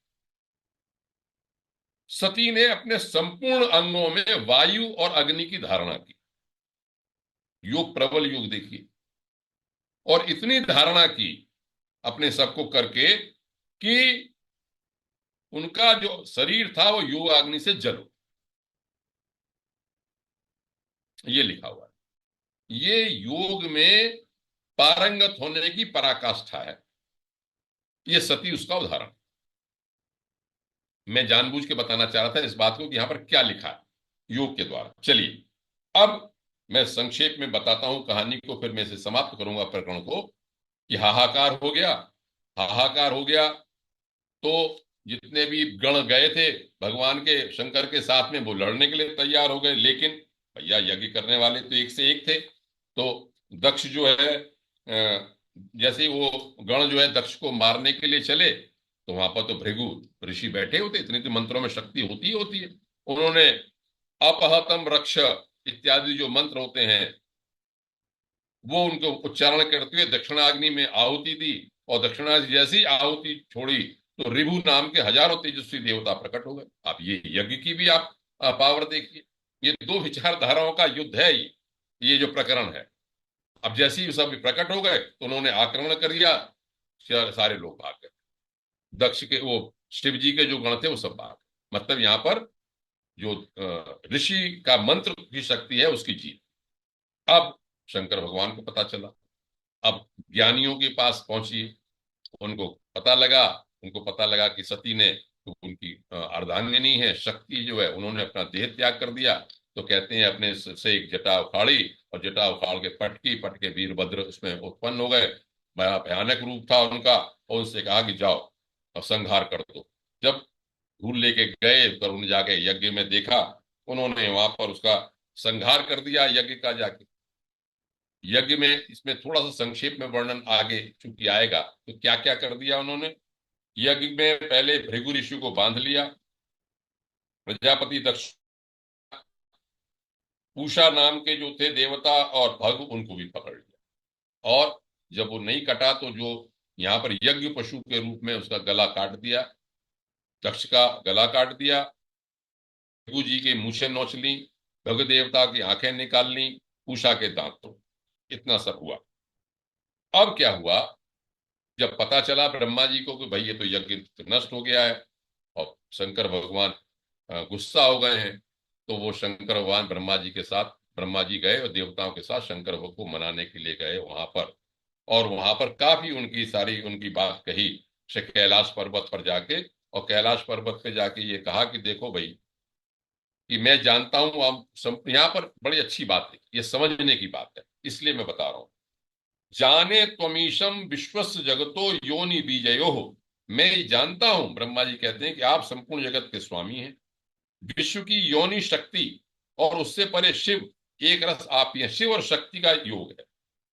सती ने अपने संपूर्ण अंगों में वायु और अग्नि की धारणा की। योग, प्रबल योग देखिए। और इतनी धारणा की अपने सबको करके कि उनका जो शरीर था वो योग अग्नि से जल, ये लिखा हुआ है। ये योग में पारंगत होने की पराकाष्ठा है। ये सती उसका उदाहरण। मैं जानबूझ के बताना चाह रहा था इस बात को कि यहां पर क्या लिखा है योग के द्वारा। चलिए अब मैं संक्षेप में बताता हूं कहानी को, फिर मैं इसे समाप्त करूंगा प्रकरण को। कि हाहाकार हो गया, हाहाकार हो गया। तो जितने भी गण गए थे भगवान के, शंकर के साथ में, वो लड़ने के लिए तैयार हो गए। लेकिन भैया यज्ञ करने वाले तो एक से एक थे। तो दक्ष जो है, जैसे ही वो गण जो है दक्ष को मारने के लिए चले, तो वहां पर तो भृगु ऋषि बैठे होते, इतनी तो मंत्रों में शक्ति होती ही होती है। उन्होंने अपहतम रक्ष इत्यादि जो मंत्र होते हैं वो उनको उच्चारण करते हुए दक्षिणाग्नि में आहुति दी। और दक्षिणाग्नि जैसी आहुति छोड़ी तो रिभु नाम के हजारों तेजस्वी देवता प्रकट हो गए। आप ये यज्ञ की भी आप पावर देखिए। ये दो विचारधाराओं का युद्ध है ये जो प्रकरण है। अब जैसे ही सब प्रकट हो गए तो उन्होंने आक्रमण कर दिया, सारे लोग भाग गए। दक्ष के वो शिव जी के जो गण थे वो सब भाग गए। मतलब यहाँ पर जो ऋषि का मंत्र की शक्ति है उसकी जीत। अब शंकर भगवान को पता चला। अब ज्ञानियों के पास पहुंचिए, उनको पता लगा, कि सती ने तो उनकी अर्धांगिनी है, शक्ति जो है, उन्होंने अपना देह त्याग कर दिया। तो कहते हैं अपने से एक जटा उखाड़ी, और जटा उखाड़ के पटके वीरभद्र उसमें उत्पन्न हो गए। बड़ा भयानक रूप था उनका। और उनसे कहा कि जाओ और संहार कर दो। जब धूल लेके गए पर उन्हें जाके यज्ञ में देखा, उन्होंने वहां पर उसका संहार कर दिया यज्ञ का जाके। यज्ञ में इसमें थोड़ा सा संक्षेप में वर्णन आगे चूंकि आएगा, तो क्या क्या कर दिया उन्होंने। यज्ञ में पहले भृगु ऋषि को बांध लिया। प्रजापति दक्ष, पूषा नाम के जो थे देवता और भग, उनको भी पकड़ लिया। और जब वो नहीं कटा तो जो यहाँ पर यज्ञ पशु के रूप में उसका गला काट दिया, दक्ष का गला काट दिया। भृगु जी के मूछें नोच ली, भग देवता की आंखें निकाल ली, पूषा के दांत तोड़। इतना सब हुआ। अब क्या हुआ, जब पता चला ब्रह्मा जी को कि भाई ये तो यज्ञ नष्ट हो गया है और शंकर भगवान गुस्सा हो गए हैं, तो वो शंकर भगवान ब्रह्मा जी गए और देवताओं के साथ शंकर भगवान को मनाने के लिए गए वहां पर। और वहां पर काफी उनकी सारी उनकी बात कही कैलाश पर्वत पर जाके। और कैलाश पर्वत पे जाके ये कहा कि देखो भाई, कि मैं जानता हूं आप यहाँ पर बड़ी अच्छी बात है, ये समझने की बात है, इसलिए मैं बता रहा हूं जाने त्वमीशम विश्वस्य जगतो योनि बीजयो। मैं ये जानता हूं, ब्रह्मा जी कहते हैं कि आप संपूर्ण जगत के स्वामी हैं, विश्व की योनि शक्ति और उससे परे शिव, एक रस आप ही हैं। शिव और शक्ति का योग है।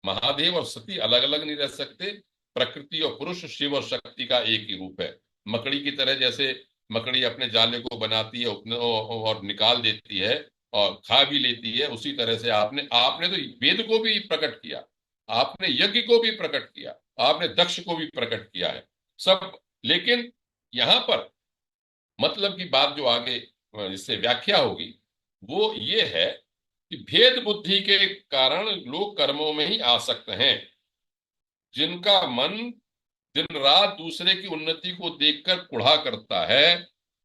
महादेव और सती अलग अलग नहीं रह सकते। प्रकृति और पुरुष, शिव और शक्ति का एक ही रूप है। मकड़ी की तरह, जैसे मकड़ी अपने जाले को बनाती है और निकाल देती है और खा भी लेती है, उसी तरह से आपने आपने तो वेद को भी प्रकट किया, आपने यज्ञ को भी प्रकट किया, आपने दक्ष को भी प्रकट किया है सब। लेकिन यहां पर मतलब की बात जो आगे इससे व्याख्या होगी वो ये है कि भेद बुद्धि के कारण लोग कर्मों में ही आसक्त हैं। जिनका मन दिन रात दूसरे की उन्नति को देखकर कुढ़ा करता है,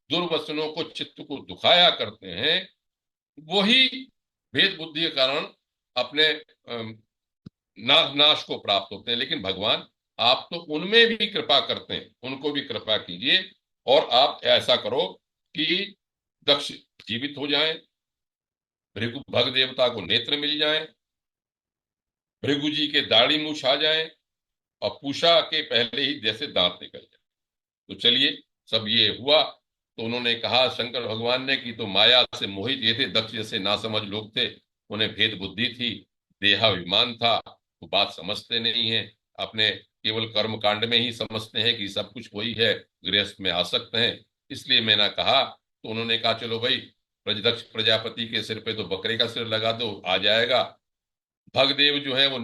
दुर्वचनों को, चित्त को दुखाया करते हैं, वही भेद बुद्धि के कारण अपने नाश को प्राप्त होते हैं। लेकिन भगवान, आप तो उनमें भी कृपा करते हैं, उनको भी कृपा कीजिए और आप ऐसा करो कि दक्ष जीवित हो जाएं, भृगु भग देवता को नेत्र मिल जाएं, भृगु जी के दाढ़ी मूछ आ जाएं और पूषा के पहले ही जैसे दांत निकल जाए। तो चलिए, सब ये हुआ तो उन्होंने कहा शंकर भगवान ने कि तो माया से मोहित ये थे, दक्ष जैसे नासमझ लोग थे, उन्हें भेद बुद्धि थी, देहाभिमान था, वो बात समझते नहीं है, अपने केवल कर्म कांड में ही समझते हैं कि सब कुछ वही है, गृहस्थ में आसक्त हैं। इसलिए मैंने कहा, तो उन्होंने कहा चलो भाई, दक्ष प्रजापति के सिर पे तो बकरे का सिर लगा दो, आ जाएगा। भगदेव जो है वो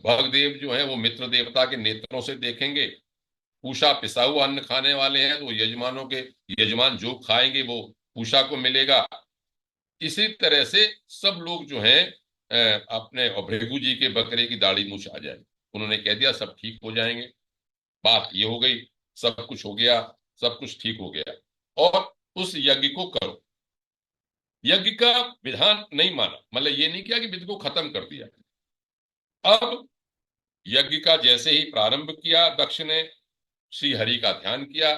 भगदेव जो है वो मित्र देवता के नेत्रों से देखेंगे। पूषा पिसा हुआ अन्न खाने वाले हैं, तो यजमानों के यजमान जो खाएंगे वो पूषा को मिलेगा। इसी तरह से सब लोग जो हैं अपने, और भृगु जी के बकरे की दाढ़ी मूछ आ जाए। उन्होंने कह दिया सब ठीक हो जाएंगे। बात ये हो गई, सब कुछ हो गया, सब कुछ ठीक हो गया। और उस यज्ञ को करो। यज्ञ का विधान नहीं माना, मतलब ये नहीं किया कि विधि को खत्म कर दिया। अब यज्ञ का जैसे ही प्रारंभ किया दक्ष ने, श्री हरि का ध्यान किया,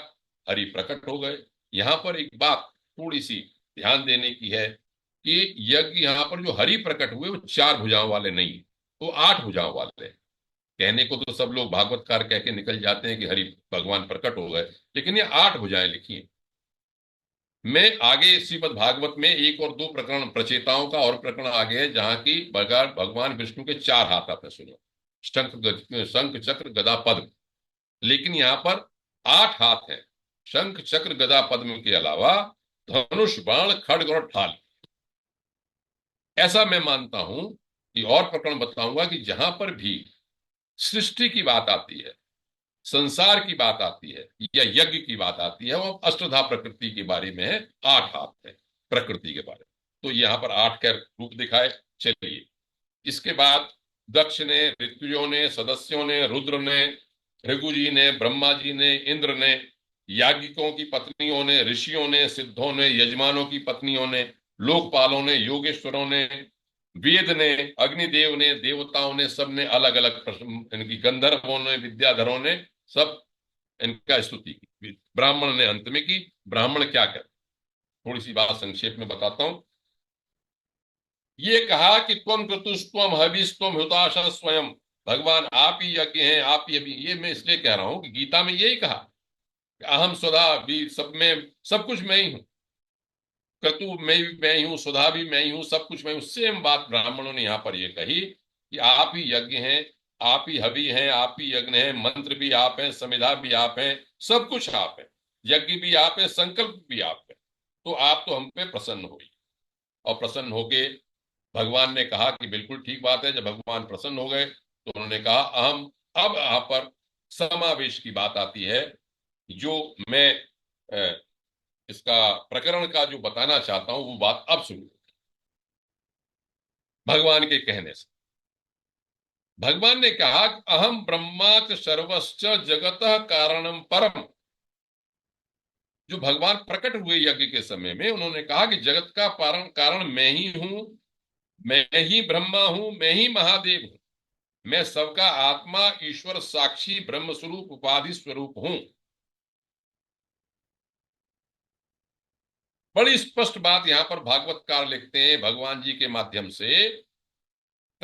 हरि प्रकट हो गए। यहां पर एक बात थोड़ी सी ध्यान देने की है कि यज्ञ यहां पर जो हरि प्रकट हुए वो चार भुजाओं वाले नहीं, वो आठ भुजाओं वाले हैं। कहने को तो सब लोग भागवतकार कह के निकल जाते हैं कि हरि भगवान प्रकट हो गए, लेकिन ये आठ भुजाएं लिखी हैं। मैं आगे श्रीमद् भागवत में एक और दो प्रकरण, प्रचेताओं का और प्रकरण आगे है, जहां की भगवान विष्णु के चार हाथ आते हैं, सुनो, शंख चक्र गदा पद्म। लेकिन यहां पर आठ हाथ हैं। शंख चक्र गदा पद्म के अलावा धनुष बाण खड्ग और ढाल। ऐसा मैं मानता हूं कि और प्रकरण बताऊंगा कि जहां पर भी सृष्टि की बात आती है, संसार की बात आती है या यज्ञ की बात आती है, वो अष्टधा प्रकृति के बारे में है। आठ हाथ है प्रकृति के बारे में, तो यहाँ पर आठ का रूप दिखाए। चलिए, इसके बाद दक्ष ने, ऋतुजों ने, सदस्यों ने, रुद्र ने, भृगु जी ने, ब्रह्मा जी ने, इंद्र ने, याज्ञिकों की पत्नियों ने, ऋषियों ने, सिद्धों ने, यजमानों की पत्नियों ने, लोकपालों ने, योगेश्वरों ने, वेद ने, अग्निदेव ने, देवताओं ने, सब ने अलग अलग इनकी, गंधर्वों ने, विद्याधरों ने, सब इनका स्तुति की। ब्राह्मण ने अंत में की। ब्राह्मण क्या कर, थोड़ी सी बात संक्षेप में बताता हूं। ये कहा कि त्वम क्रतुस्त्वम हविस्त्वम हुताशा स्वयं, भगवान आप ही यज्ञ हैं, आप ही अभी। ये मैं इसलिए कह रहा हूं कि गीता में यही कहा कि अहम स्वधा भी, सब में, सब कुछ मैं ही हूं। क्रतु मैं भी मैं ही हूँ, सुधा भी मैं ही हूँ, सब कुछ मैं हूँ। सेम बात ब्राह्मणों ने यहाँ पर ये कही कि आप ही यज्ञ हैं, आप ही हवि हैं, आप ही यज्ञ हैं, मंत्र भी आप हैं, समिधा भी आप हैं, सब कुछ आप हैं, यज्ञ भी आप है, संकल्प भी आप है। तो आप तो हम पे प्रसन्न होइए। और प्रसन्न होके भगवान ने कहा कि बिल्कुल ठीक बात है। जब भगवान प्रसन्न हो गए तो उन्होंने कहा अहम, अब यहाँ पर समावेश की बात आती है, जो मैं इसका प्रकरण का जो बताना चाहता हूं वो बात अब सुनो। भगवान के कहने से भगवान ने कहा अहम ब्रह्माच सर्वश्च जगत कारणम परम। जो भगवान प्रकट हुए यज्ञ के समय में उन्होंने कहा कि जगत का कारण मैं ही हूं, मैं ही ब्रह्मा हूं, मैं ही महादेव हूं, मैं सबका आत्मा, ईश्वर, साक्षी, ब्रह्म स्वरूप, उपाधि स्वरूप हूं। बड़ी स्पष्ट बात यहां पर भागवतकार लिखते हैं भगवान जी के माध्यम से।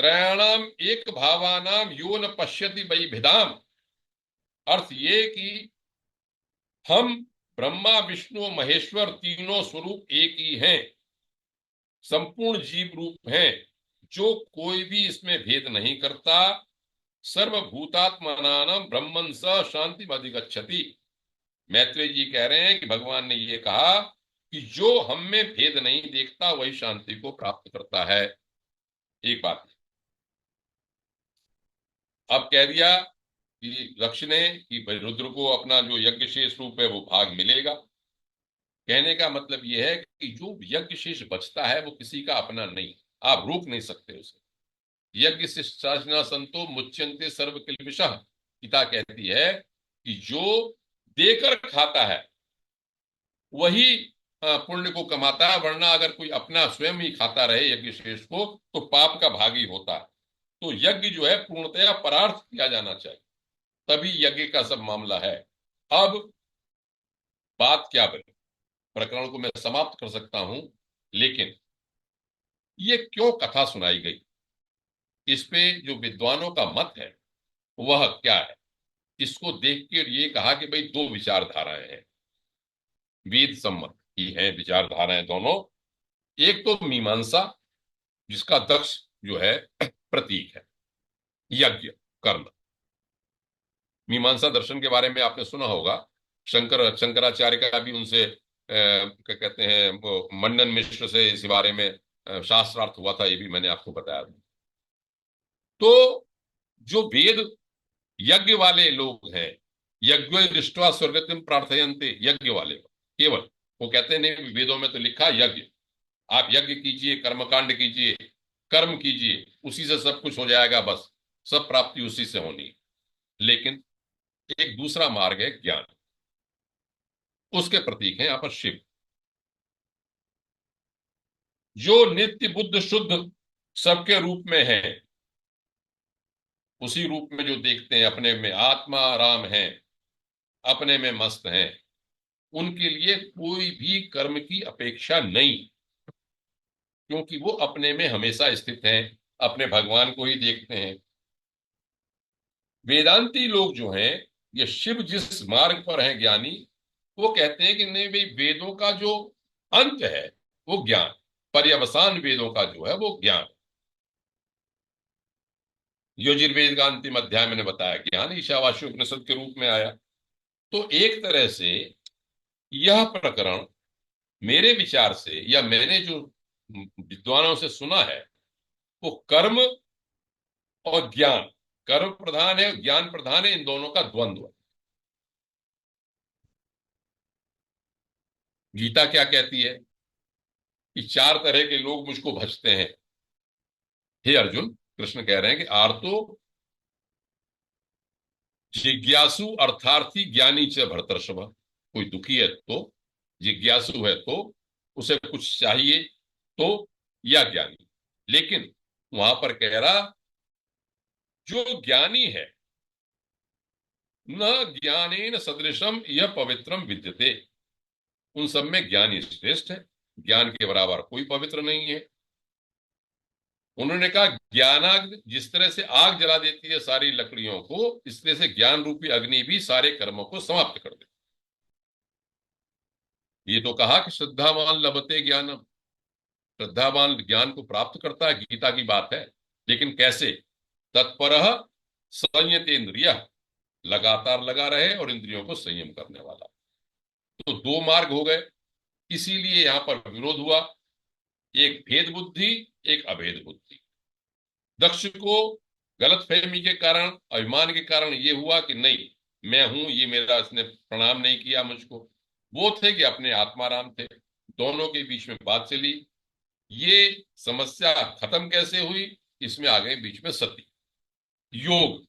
त्रयाणाम एक भावानाम यो न पश्यति वै भेदाम। अर्थ ये कि हम ब्रह्मा विष्णु महेश्वर तीनों स्वरूप एक ही हैं, संपूर्ण जीव रूप हैं, जो कोई भी इसमें भेद नहीं करता। सर्वभूतात्मानाम ब्रह्मन स शांति अधिगच्छति। मैत्रेय जी कह रहे हैं कि भगवान ने ये कहा कि जो हम में भेद नहीं देखता वही शांति को प्राप्त करता है। एक बात अब कह दिया कि दक्ष ने कि भाई रुद्र को अपना जो यज्ञ शेष रूप है वो भाग मिलेगा। कहने का मतलब यह है कि जो यज्ञ शेष बचता है वो किसी का अपना नहीं, आप रोक नहीं सकते उसे। यज्ञ से शासना संतो मुच्यंते सर्व किल्बिषः। गीता कहती है कि जो देकर खाता है वही पुण्य को कमाता है, वरना अगर कोई अपना स्वयं ही खाता रहे यज्ञ शेष को तो पाप का भागी होता है। तो यज्ञ जो है पूर्णतया परार्थ किया जाना चाहिए, तभी यज्ञ का सब मामला है। अब बात क्या बनी, प्रकरण को मैं समाप्त कर सकता हूं, लेकिन ये क्यों कथा सुनाई गई, इस पे जो विद्वानों का मत है वह क्या है, इसको देख के ये कहा कि भाई दो विचारधाराएं हैं, वेद सम्मत ही है विचारधाराएं दोनों। एक तो मीमांसा, जिसका दक्ष जो है प्रतीक है, यज्ञ कर्म। मीमांसा दर्शन के बारे में आपने सुना होगा, शंकराचार्य का भी उनसे क्या कहते हैं वो मंडन मिश्र से इस बारे में शास्त्रार्थ हुआ था, ये भी मैंने आपको बताया था। तो जो वेद यज्ञ वाले लोग हैं, यज्ञ दृष्ट्वा स्वर्गतिम प्रार्थयन्ते, यज्ञ वाले केवल वो कहते हैं नहीं वेदों में तो लिखा यज्ञ, आप यज्ञ कीजिए, कर्मकांड कीजिए, कर्म कीजिए, उसी से सब कुछ हो जाएगा, बस सब प्राप्ति उसी से होनी है। लेकिन एक दूसरा मार्ग है ज्ञान, उसके प्रतीक हैं यहां पर शिव, जो नित्य बुद्ध शुद्ध सबके रूप में है, उसी रूप में जो देखते हैं अपने में आत्मा राम है, अपने में मस्त हैं, उनके लिए कोई भी कर्म की अपेक्षा नहीं, क्योंकि वो अपने में हमेशा स्थित हैं, अपने भगवान को ही देखते हैं। वेदांती लोग जो हैं, ये शिव जिस मार्ग पर हैं ज्ञानी, वो कहते हैं कि नहीं भाई वेदों का जो अंत है वो ज्ञान, पर्यवसान वेदों का जो है वो ज्ञान। यजुर्वेद का अंतिम अध्याय मैंने बताया ज्ञान ईशावास्य उपनिषद के रूप में आया। तो एक तरह से यह प्रकरण मेरे विचार से या मैंने जो विद्वानों से सुना है, वो कर्म और ज्ञान, कर्म प्रधान है ज्ञान प्रधान है, इन दोनों का द्वंद्व है। गीता क्या कहती है कि चार तरह के लोग मुझको भजते हैं। हे अर्जुन, कृष्ण कह रहे हैं कि आर्तो जिज्ञासु अर्थार्थी ज्ञानी च भरतर्षभ। कोई दुखी है तो, जिज्ञासु है तो, उसे कुछ चाहिए तो, या ज्ञानी। लेकिन वहां पर कह रहा जो ज्ञानी है, न ज्ञानेन सदृशम यह पवित्रम विद्यते, उन सब में ज्ञानी श्रेष्ठ है, ज्ञान के बराबर कोई पवित्र नहीं है। उन्होंने कहा ज्ञानाग्नि जिस तरह से आग जला देती है सारी लकड़ियों को, इस तरह से ज्ञान रूपी अग्नि भी सारे कर्मों को समाप्त कर देती। ये तो कहा कि श्रद्धावान लभते ज्ञानम, श्रद्धावान ज्ञान को प्राप्त करता है, गीता की बात है। लेकिन कैसे, तत्परः संयतेन्द्रिय, लगातार लगा रहे और इंद्रियों को संयम करने वाला। तो दो मार्ग हो गए, इसीलिए यहां पर विरोध हुआ, एक भेद बुद्धि, एक अभेद बुद्धि। दक्ष को गलत फहमी के कारण, अभिमान के कारण ये हुआ कि नहीं मैं हूं, ये मेरा, इसने प्रणाम नहीं किया मुझको। वो थे कि अपने आत्माराम थे। दोनों के बीच में बात चली, ये समस्या खत्म कैसे हुई, इसमें आ गए बीच में सती। योग,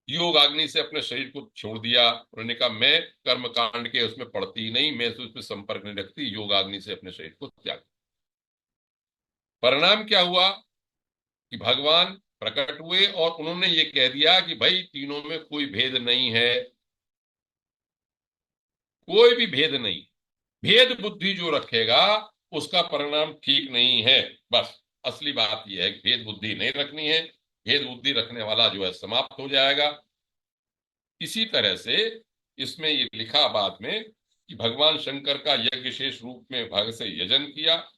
योग अग्नि से अपने शरीर को छोड़ दिया, उन्होंने कहा मैं कर्म कांड के उसमें पड़ती ही नहीं, मैं तो उसमें संपर्क नहीं रखती, योग अग्नि से अपने शरीर को त्याग। परिणाम क्या हुआ कि भगवान प्रकट हुए और उन्होंने ये कह दिया कि भाई तीनों में कोई भेद नहीं है, कोई भी भेद नहीं, भेद बुद्धि जो रखेगा उसका परिणाम ठीक नहीं है, बस। असली बात यह है कि भेद बुद्धि नहीं रखनी है, भेद बुद्धि रखने वाला जो है समाप्त हो जाएगा। इसी तरह से इसमें ये लिखा बाद में कि भगवान शंकर का यज्ञ शेष रूप में भाग से यजन किया।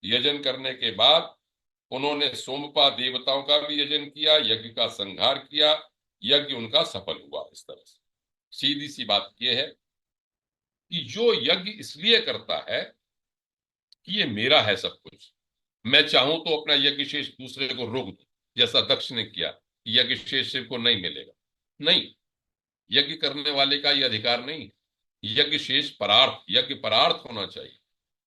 यजन करने के बाद उन्होंने सोमपा देवताओं का भी यजन किया, यज्ञ का संहार किया, यज्ञ उनका सफल हुआ। इस तरह से सीधी सी बात यह है कि जो यज्ञ इसलिए करता है कि ये मेरा है सब कुछ, मैं चाहूं तो अपना यज्ञ शेष दूसरे को रोक दूं, जैसा दक्ष ने किया, यज्ञ शेष शिव को नहीं मिलेगा। नहीं, यज्ञ करने वाले का यह अधिकार नहीं। यज्ञ शेष परार्थ, यज्ञ परार्थ होना चाहिए।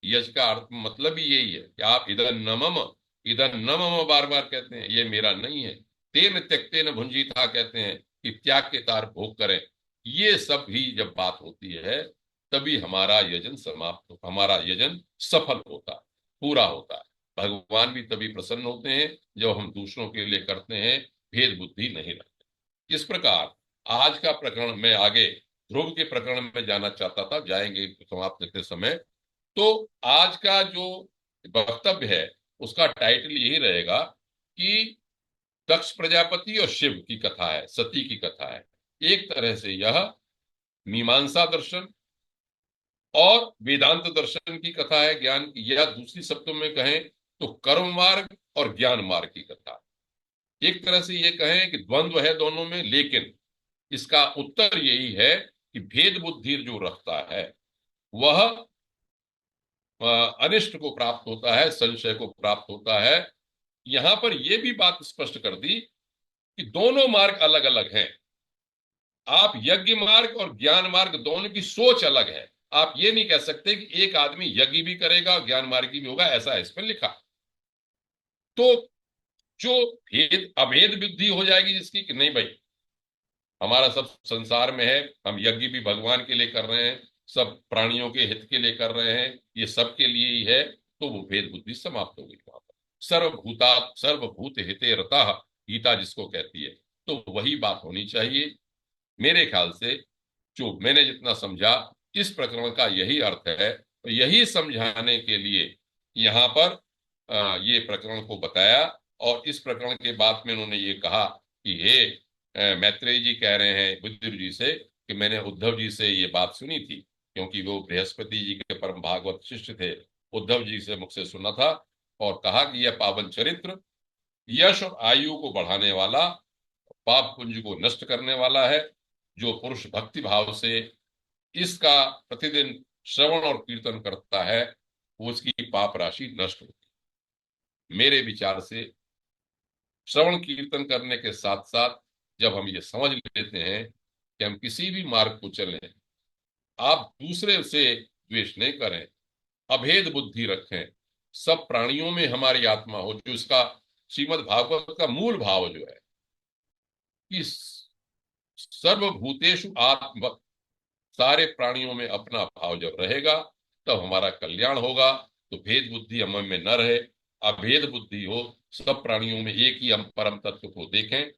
यज्ञ का अर्थ मतलब ही यही है कि आप इधर नमम बार बार कहते हैं, ये मेरा नहीं है। तेन त्यक्तेन भुंजीता कहते हैं कि त्याग के तार भोग करें। ये सब भी जब बात होती है तभी हमारा यजन समाप्त हो, हमारा यजन सफल होता है, पूरा होता है। भगवान भी तभी प्रसन्न होते हैं जब हम दूसरों के लिए करते हैं, भेद बुद्धि नहीं रखते। इस प्रकार आज का प्रकरण में आगे ध्रुव के प्रकरण में जाना चाहता था, जाएंगे समाप्त करते समय। तो आज का जो वक्तव्य है उसका टाइटल यही रहेगा कि दक्ष प्रजापति और शिव की कथा है, सती की कथा है। एक तरह से यह मीमांसा दर्शन और वेदांत दर्शन की कथा है, ज्ञान की, या दूसरी शब्दों में कहें तो कर्म मार्ग और ज्ञान मार्ग की कथा। एक तरह से ये कहें कि द्वंद्व है दोनों में, लेकिन इसका उत्तर यही है कि भेद बुद्धि जो रखता है वह अनिष्ट को प्राप्त होता है, संशय को प्राप्त होता है। यहां पर यह भी बात स्पष्ट कर दी कि दोनों मार्ग अलग अलग हैं। आप यज्ञ मार्ग और ज्ञान मार्ग दोनों की सोच अलग है। आप ये नहीं कह सकते कि एक आदमी यज्ञ भी करेगा और ज्ञान मार्गी भी होगा, ऐसा इसमें लिखा। तो जो भेद अभेद बुद्धि हो जाएगी जिसकी कि नहीं भाई, हमारा सब संसार में है, हम यज्ञ भी भगवान के लिए कर रहे हैं, सब प्राणियों के हित के लिए कर रहे हैं, ये सबके लिए ही है, तो वो भेद बुद्धि समाप्त हो गई वहां पर। सर्वभूत हिते रतः, गीता जिसको कहती है, तो वही बात होनी चाहिए। मेरे ख्याल से जो मैंने जितना समझा इस प्रकरण का यही अर्थ है, तो यही समझाने के लिए यहाँ पर ये प्रकरण को बताया। और इस प्रकरण के बाद में उन्होंने ये कहा कि हे मैत्रेय जी कह रहे हैं बुद्धदेव जी से कि मैंने उद्धव जी से ये बात सुनी थी, क्योंकि वो बृहस्पति जी के परम भागवत शिष्य थे। उद्धव जी से मुख से सुना था और कहा कि यह पावन चरित्र यश और आयु को बढ़ाने वाला, पाप पुंज को नष्ट करने वाला है। जो पुरुष भक्ति भाव से इसका प्रतिदिन श्रवण और कीर्तन करता है वो उसकी पाप राशि नष्ट होती है। मेरे विचार से श्रवण कीर्तन करने के साथ साथ जब हम ये समझ लेते हैं कि हम किसी भी मार्ग को चलें, आप दूसरे से द्वेष नहीं करें, अभेद बुद्धि रखें, सब प्राणियों में हमारी आत्मा हो, जो इसका श्रीमद् भागवत का मूल भाव जो है कि सर्वभूतेषु आत्म, सारे प्राणियों में अपना भाव जब रहेगा तब हमारा कल्याण होगा। तो भेद बुद्धि हम में न रहे, अभेद बुद्धि हो, सब प्राणियों में एक ही हम परम तत्व को देखें,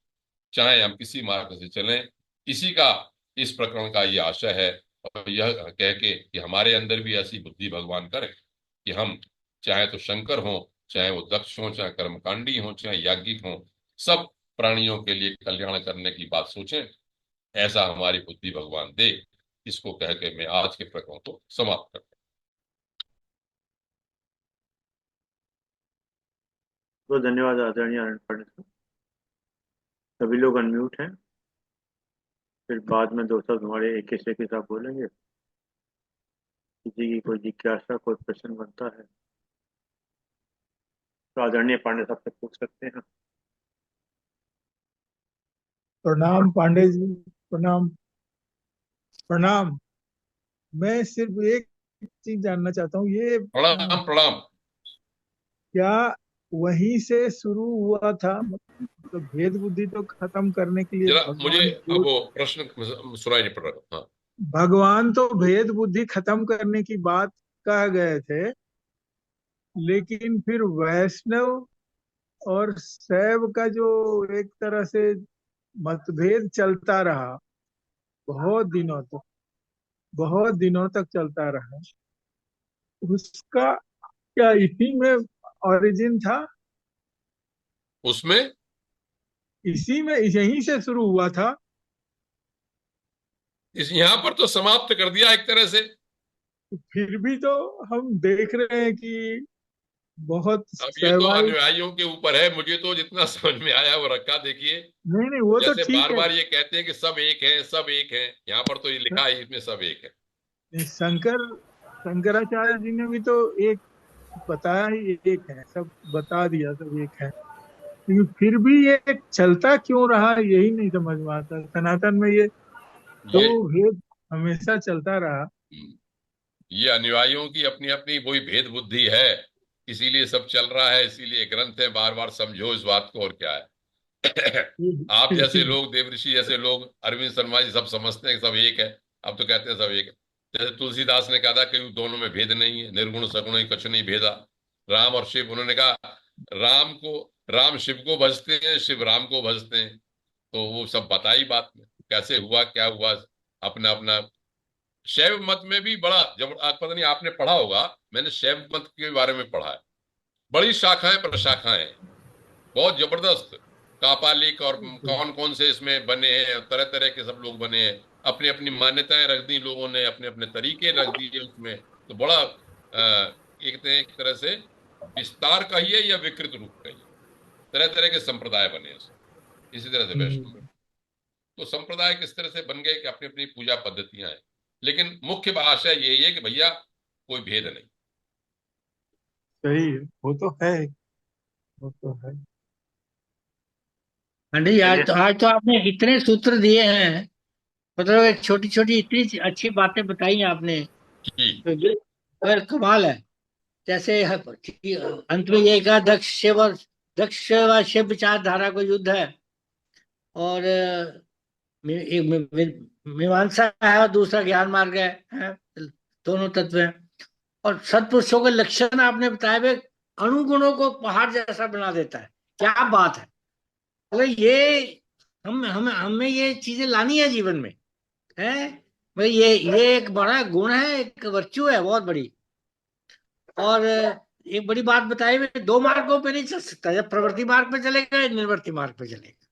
चाहे हम किसी मार्ग से चलें। इसी का इस प्रकरण का ये आशय है। और यह कह के कि हमारे अंदर भी ऐसी बुद्धि भगवान करें कि हम चाहे तो शंकर हो, चाहे वो दक्ष हो, चाहे कर्मकांडी हो, चाहे याज्ञिक हो, सब प्राणियों के लिए कल्याण करने की बात सोचें। ऐसा हमारी बुद्धि भगवान दे। इसको कह के मैं आज के प्रकरण को समाप्त करता तो धन्यवाद आदरणीय आनंद पंडित साहब। सभी लोग अनम्यूट हैं, फिर बाद में दो शब्द हमारे एक हिस्से के साथ बोलेंगे। किसी की कोई जिज्ञासा, कोई प्रश्न बनता है तो आदरणीय पांडे साहब से पूछ सकते हैं। प्रणाम पांडे जी। प्रणाम। प्रणाम। मैं सिर्फ एक चीज जानना चाहता हूँ, ये हूँ। प्रणाम प्रणाम। क्या वहीं से शुरू हुआ था? मतलब भेद बुद्धि तो खत्म करने के लिए जरा मुझे भगवान अब जो, वो प्रश्न सुनाई नहीं पड़ रहा। हाँ। भगवान तो भेद बुद्धि खत्म करने की बात कह गए थे, लेकिन फिर वैष्णव और शैव का जो एक तरह से मतभेद चलता रहा, बहुत दिनों तक, बहुत दिनों तक चलता रहा, उसका क्या इसी में ओरिजिन था? उसमें इसी में यहीं से शुरू हुआ था। इस यहाँ पर तो समाप्त कर दिया एक तरह से। फिर भी तो हम देख रहे हैं कि बहुत अब ये तो सहवाई। अनुयायियों के ऊपर है, मुझे तो जितना समझ में आया वो रखा। देखिए, नहीं नहीं, वो तो जैसे ठीक बार है। बार ये कहते हैं कि सब एक है, सब एक है, यहाँ पर तो ये लिखा है इसमें सब एक है। शंकर शंकराचार्य जी ने भी तो एक बताया ही, एक है, सब बता दिया, सब एक है। लेकिन फिर भी ये चलता क्यों रहा, यही नहीं समझ में आता। सनातन में ये दो ये भेद हमेशा चलता रहा। ये अनुयायियों की अपनी अपनी वही भेद बुद्धि है, इसीलिए सब चल रहा है, इसीलिए ग्रंथ है। बार बार समझो इस बात को, और क्या है। आप जैसे लोग, देवऋषि जैसे लोग, अरविंद शर्मा जी, सब समझते हैं कि सब एक है। अब तो कहते हैं सब एक है। जैसे तुलसीदास ने कहा था कि दोनों में भेद नहीं है, निर्गुण सगुण ही कछु नहीं भेदा। राम और शिव, उन्होंने कहा राम शिव को भजते हैं, शिव राम को भजते हैं। तो वो सब बताई बात में कैसे हुआ, क्या हुआ, अपना अपना। शैव मत में भी बड़ा जब, पता नहीं आपने पढ़ा होगा, मैंने शैव मत के बारे में पढ़ा है। बड़ी शाखाएं प्रशाखाएं हैं, बहुत जबरदस्त। कापालिक और कौन कौन से इसमें बने हैं, तरह तरह के सब लोग बने हैं। अपनी अपनी मान्यताएं रख दी लोगों ने, अपने अपने तरीके रख दिए उसमें। तो बड़ा एक तरह से विस्तार कहिए या विकृत रूप कहिए, तरह तरह के संप्रदाय बने हैं। इसी तरह से वैष्णव में तो संप्रदाय किस तरह से बन गए कि अपनी अपनी पूजा पद्धतियां हैं। लेकिन मुख्य भाषा यही है कि भैया कोई भेद नहीं। सही है, वो तो है, वो तो है। हाँ जी, चलिए। आज तो आपने इतने सूत्र दिए हैं, मतलब एक छोटी छोटी इतनी अच्छी बातें बताई हैं आपने। जी। तो ये कमाल है। जैसे कि अंत में ये कहा, दक्ष व शिव विचारधारा को युद्ध है, और एक मीमांसा है और दूसरा ज्ञान मार्ग है, दोनों तत्व हैं। और सत्पुरुषों के लक्षण आपने बताए हुए, अणुगुणों को पहाड़ जैसा बना देता है। क्या बात है। तो ये हम हमें ये चीजें लानी है जीवन में, है भाई। ये एक बड़ा गुण है, एक वर्च्यू है बहुत बड़ी। और एक बड़ी बात बताई हुई, दो मार्गों पे नहीं चल सकता, जब प्रवृत्ति मार्ग पे चलेगा या निवृत्ति मार्ग पे चलेगा।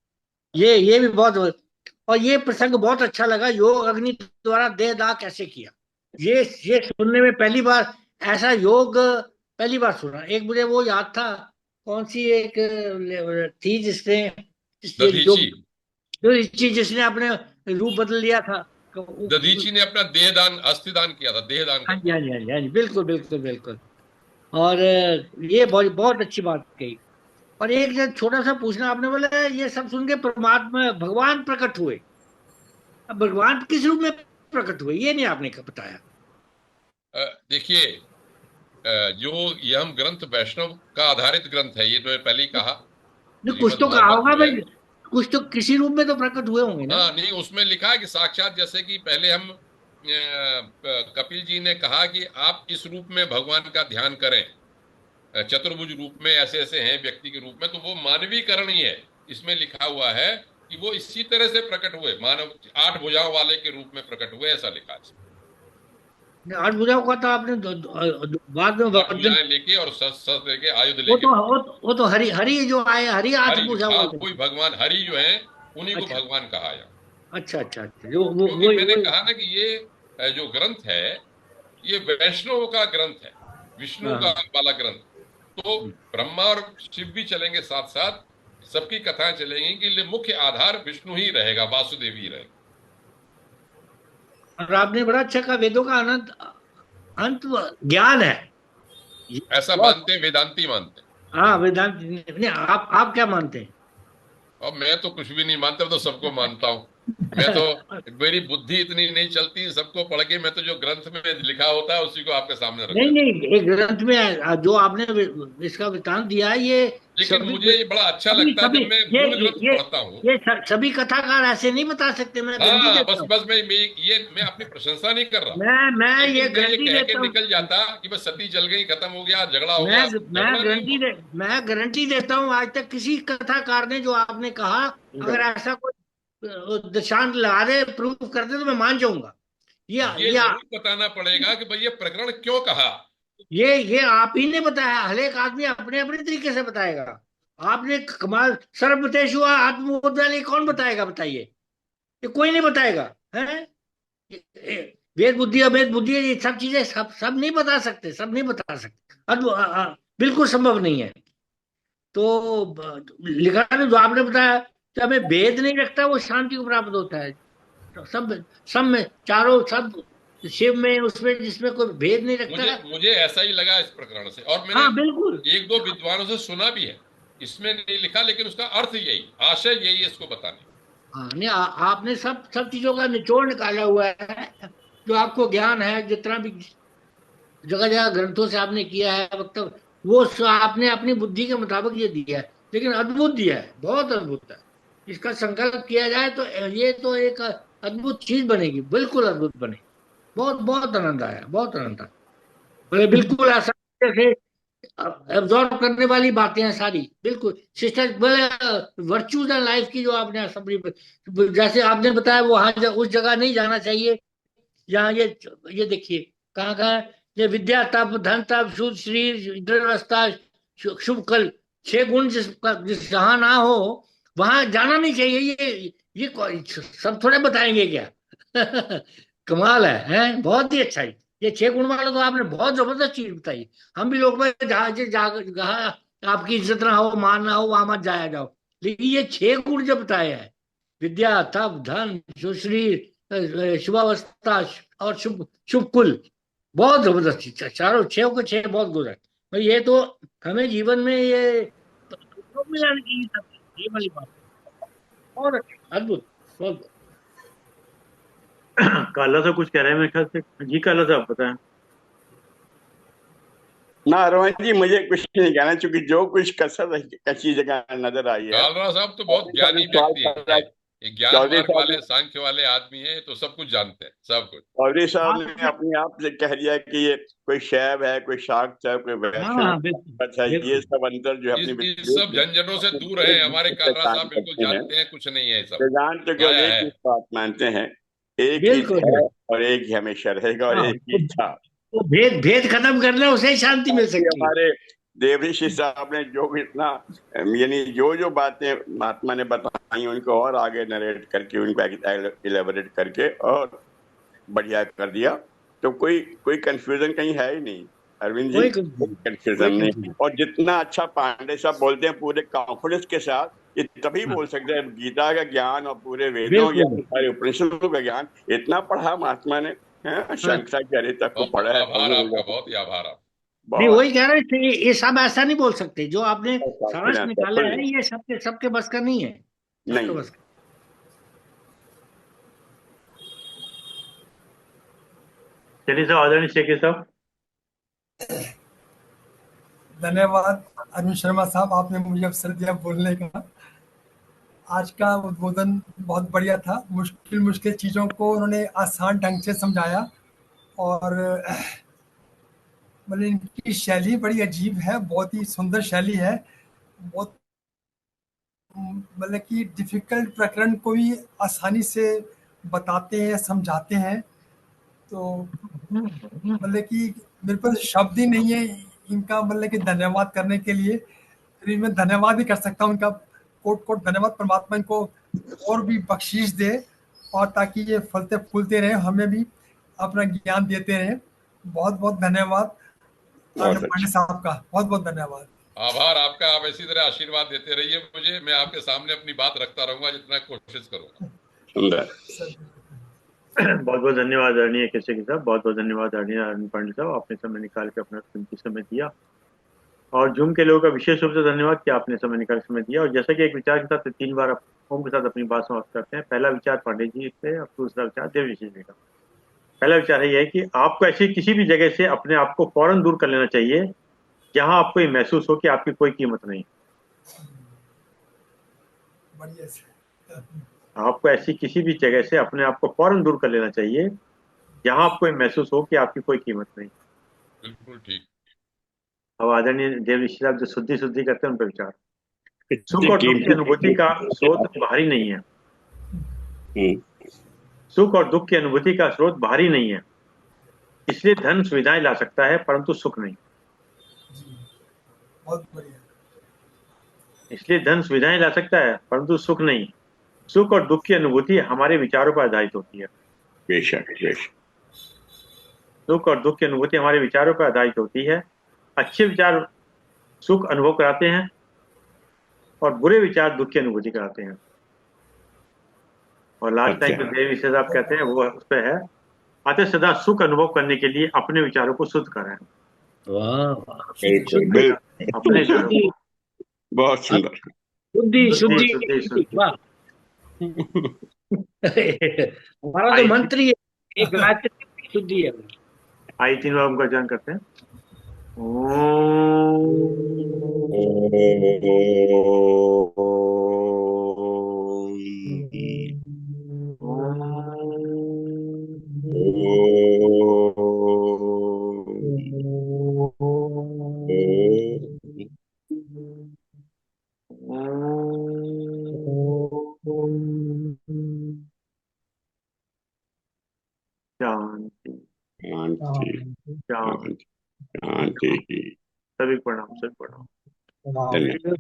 ये भी बहुत। और ये प्रसंग बहुत अच्छा लगा, योग अग्नि द्वारा देह दाह कैसे किया। ये सुनने में पहली बार, ऐसा योग पहली बार सुना। एक मुझे वो याद था, कौन सी एक थी जिसने जो दधीची। जो ऋषि जिसने अपने रूप बदल लिया था। दधीची ने अपना देह दान, अस्थि दान किया था, देह दान हाँ कर जी, दिया। हाँ जी, हाँ जी, हाँ जी, बिल्कुल बिल्कुल बिल्कुल। और ये बहुत बहुत अच्छी बात कही। और एक जो छोटा सा पूछना, आपने बोला ये सब सुन के परमात्मा भगवान प्रकट हुए। अब भगवान किस रूप में प्रकट हुए, ये नहीं आपने बताया। देखिए, जो ये हम ग्रंथ वैष्णव का आधारित ग्रंथ है, ये तो मैं पहले ही कहा। नहीं, कुछ श्रीमद् तो कहा भागवत होगा जो है, भाई, कुछ तो किसी रूप में तो प्रकट हुए होंगे ना। हाँ नहीं, उसमें लिखा है कि साक्षात, जैसे कि पहले हम कपिल जी ने कहा कि आप इस रूप में भगवान का ध्यान करें, चतुर्भुज रूप में, ऐसे ऐसे हैं व्यक्ति के रूप में, तो वो मानवीकरण ही है। इसमें लिखा हुआ है कि वो इसी तरह से प्रकट हुए, मानव 8 भुजाओं वाले के रूप में प्रकट हुए, ऐसा लिखा है। आठ भुजाओं का तो आपने बाद में 8 भुजाएं लेके और शस्त्र लेके, आयुध वो लेके तो प्रकट। वो तो हरि हरि जो आए, हरि आठ हरि, भुजा हाँ, वाले। कोई भगवान हरि जो है, उन्हीं को अच्छा भगवान कहा है। अच्छा अच्छा अच्छा, जो वो क्योंकि मैंने वो कहा ना कि ये जो ग्रंथ है, ये वैष्णव का ग्रंथ है, विष्णु का हाँ। वाला ग्रंथ। तो ब्रह्मा और शिव भी चलेंगे साथ साथ, सबकी कथाएं चलेंगी कि लिए मुख्य आधार विष्णु ही रहेगा, वासुदेव ही रहेगा। और आपने बड़ा अच्छा कहा, वेदों का अनंत अंत ज्ञान है। ये ऐसा बहुत। मानते हैं, वेदांती मानते हैं। हाँ, वेदांत नहीं, आप क्या मानते हैं? और मैं तो कुछ भी नहीं मानता, मैं तो सबको मानता हूँ। मैं तो, मेरी बुद्धि इतनी नहीं चलती सबको पढ़ के, मैं तो जो ग्रंथ में लिखा होता है उसी को आपके सामने रख नहीं देता नहीं, एक ग्रंथ में जो आपने इसका वृतांत दिया है, ये हूँ। लेकिन सभी मुझे ये बड़ा अच्छा सभी लगता है सभी जब मैं ये मूल ग्रंथ ये पढ़ता हूँ। ये सभी कथाकार ऐसे नहीं बता सकते, मैं गारंटी हाँ, देता बस हूँ। बस मैं अपनी प्रशंसा नहीं कर रहा, मैं ये लेकिन मैं ये गारंटी कह के देता हूँ। निकल जाता कि बस सती जल गई, खत्म हो गया, झगड़ा हो मैं गया। मैं झगड़ा नहीं गारंटी हुआ। दे मैं गारंटी देता हूँ, आज तक किसी कथाकार ने जो आपने कहा, अगर ऐसा कोई दृष्टांत लगा दे, प्रूफ कर दे, तो मैं मान जाऊंगा। ये ये ये जरूर बताना पड़ेगा कि भाई ये प्रकरण क्यों कहा। ये आप ही ने बताया, हर एक आदमी अपने अपने तरीके से बताएगा। आपने कमाल, सर्वतेषु आत्मबोधालय कौन बताएगा, बताइए? ये कोई नहीं बताएगा है। वेद बुद्धि अभेद बुद्धि, ये सब चीजें सब सब नहीं बता सकते, सब नहीं बता सकते। बिल्कुल संभव नहीं है। तो लिखा है जो आपने बताया कि हमें भेद नहीं रखता, वो शांति को प्राप्त होता है। तो सब में, चारों सब शिव में, उसमें जिसमें कोई भेद नहीं रखता। मुझे ऐसा ही लगा इस प्रकरण से, और मैंने हाँ बिल्कुल। एक दो विद्वानों से सुना भी है, इसमें नहीं लिखा लेकिन उसका अर्थ यही, आशय यही है इसको बताने। हाँ नहीं, आपने सब सब चीजों का निचोड़ निकाला हुआ है, जो आपको ज्ञान है, जितना भी जगह जगह ग्रंथों से आपने किया है मतलब, वो आपने अपनी बुद्धि के मुताबिक ये दिया है, लेकिन अद्भुत दिया है, बहुत अद्भुत है। इसका संकल्प किया जाए तो ये तो एक अद्भुत चीज बनेगी, बिल्कुल अद्भुत बनेगी। बहुत बहुत आनंद आया, बहुत आनंद आया। बोले बिल्कुल ऐसा जैसे एब्जॉर्ब करने वाली बातें हैं सारी, बिल्कुल सिस्टर। बोले वर्च्यूज एंड लाइफ की जो आपने असेंबली, जैसे आपने बताया वहां उस जगह नहीं जाना चाहिए। यहाँ ये देखिए कहाँ कहाँ है? ये विद्या तप धन तप शुद्ध शरीर इंद्रियवस्था शुभ कल, 6 गुण जिस जहाँ ना हो वहां जाना नहीं चाहिए। सब थोड़े बताएंगे क्या? कमाल है बहुत ही अच्छा है। ये 6 गुण वाला तो आपने बहुत जबरदस्त चीज बताई। हम भी लोग में जहाँ आपकी इज्जत ना हो, मान ना हो, वहां मत जाया जाओ। लेकिन ये 6 गुण जब बताए हैं, विद्या तप धन सुश्री शुभावस्था और शुभ शुभ कुल, बहुत जबरदस्त चीज है। चारों 6 के 6 बहुत गुण है। और ये तो हमें जीवन में ये तो मिलाने की सब ये वाली बात है। बहुत अच्छा, अद्भुत, बहुत। काला साहब कुछ कह रहे हैं मेरे ख्याल से। जी काला साहब बताएं। ना रोहन जी, मुझे कुछ नहीं कहना, क्योंकि जो कुछ कसर कच्ची जगह नजर आई है। कालरा साहब तो बहुत ज्ञानी सवाल व्यक्ति कर है, रहा ये ज्ञान चौधरी मार्ग साहब वाले ने सांख्य वाले आदमी है, तो सब कुछ जानते हैं, सब कुछ। चौधरी साहब बात ने अपने आप से कह दिया कि ये कोई शैव है, कोई शाक्त है, कोई हाँ वैष्णव हाँ बिल्कुल है। ये बिल्कुल सब अंतर जो है अपनी इस सब झंझटों से दूर है, हमारे कालरा काम साहब बिल्कुल करते हैं। जानते हैं, कुछ नहीं है ये सब, वेदांत तो केवल माया एक है। ही बात मानते हैं, एक ही बिल्कुल है बिल्कुल। और एक ही हमेशा रहेगा और हाँ एक ही था। तो भेद भेद खत्म करना, उसे ही शांति मिल कि सकती है। हमारे देवऋषि साहब ने जो भी इतना यानी जो बातें महात्मा ने बताई, उनको और आगे नरेट करके, उनको इलेबोरेट करके और बढ़िया कर दिया। तो कोई कोई कंफ्यूजन कहीं है ही नहीं अरविंद जी, कोई कोई कंफ्यूजन, कोई कंफ्यूजन नहीं। कंफ्यूजन। और जितना अच्छा पांडे साहब बोलते हैं पूरे कॉन्फिडेंस के साथ, ये तभी हाँ बोल सकते हैं। गीता का ज्ञान और पूरे वेदों का बिल्कुल। ज्ञान, सारे उपनिषदों का ज्ञान इतना पढ़ा महात्मा ने, हाँ शंकराचार्य तक को बहुत पढ़ा है। आभार आपका, बहुत ही आभार आप। नहीं, बहुत वही कह रहे थे, ये सब ऐसा नहीं बोल सकते जो आपने सारांश कॉन्फिडेंस है निकाला फुल। है, ये सबके सबके बस का नहीं है, सबके नहीं, बस का। चलिए साहब, आदरणीय शेखर साहब। धन्यवाद अरुण शर्मा साहब, आपने मुझे अवसर दिया बोलने का। आज का उद्बोधन बहुत बढ़िया था। मुश्किल मुश्किल चीज़ों को उन्होंने आसान ढंग से समझाया। और मतलब इनकी शैली बड़ी अजीब है, बहुत ही सुंदर शैली है। बहुत मतलब कि डिफिकल्ट प्रकरण को भी आसानी से बताते हैं, समझाते हैं। तो मतलब कि मेरे पास शब्द ही नहीं है इनका मतलब कि धन्यवाद करने के लिए। फिर मैं धन्यवाद भी कर सकता हूँ उनका, कोट कोट धन्यवाद। परमात्मा इनको और भी बख्शीश दे, और ताकि ये फलते फूलते रहे, हमें भी अपना ज्ञान देते रहे। बहुत बहुत धन्यवाद बहुत पांडे अच्छा। साहब का, बहुत बहुत धन्यवाद। आभार आपका, आप इसी तरह आशीर्वाद देते रहिए मुझे, मैं आपके सामने अपनी बात रखता रहूंगा जितना कोशिश करूंगा। सुंदर। बहुत बहुत धन्यवाद आदरणीय शेखर साहब, बहुत बहुत धन्यवाद आदरणीय अरुण पांडे साहब, आपने समय निकाल के अपना कीमती समय दिया। और जूम के लोगों का विशेष रूप से धन्यवाद कि आपने समय निकाल समय दिया। और जैसा कि एक विचार के साथ 3 बार आप ओम के साथ अपनी बात समाप्त करते हैं। पहला विचार पांडे जी से, और दूसरा विचार देवऋषि जी का। पहला विचार ये है कि आपको ऐसी किसी भी जगह से अपने आप को फौरन दूर कर लेना चाहिए जहां आपको ये महसूस हो कि आपकी कोई कीमत नहीं। बढ़िया से। आपको ऐसी किसी भी जगह से अपने आप को फौरन दूर कर लेना चाहिए जहां आपको ये महसूस हो कि आपकी कोई कीमत नहीं। बिल्कुल ठीक। अब आदरणीय देवऋषि साहब जो शुद्धि शुद्धि करते हैं उन पर विचार। सुख कितनी और दुख की अनुभूति का स्रोत कीमती। बाहरी नहीं है। हम्म, सुख और दुख की अनुभूति का स्रोत बाहरी नहीं है, इसलिए धन सुविधाएं ला सकता है परंतु सुख नहीं। जी, बहुत बढ़िया। इसलिए धन सुविधाएं ला सकता है परंतु सुख नहीं। सुख और दुख की अनुभूति हमारे विचारों पर आधारित होती है। बेशक बेशक। सुख और दुख की अनुभूति हमारे विचारों पर आधारित होती है। अच्छे विचार सुख अनुभव कराते हैं और बुरे विचार दुख की अनुभूति कराते हैं। और लास्ट टाइम जो देवी विशेष आप कहते हैं वो उस पर है, अतः सदा सुख अनुभव करने के लिए अपने विचारों को शुद्ध करें। वाह बिल्कुल बिल्कुल, अपने विचारों को बहुत सुंदर। शुद्धि शुद्धि शुद्धि शुद्धि। वाह हमारा तो मंत्र ही है, एक गायत्री की शुद्धि है। आई 3 बार उनका उच्चारण करते हैं। शांति शांति शांति। शांति। सभी प्रणाम, सभी प्रणाम। धन्यवाद।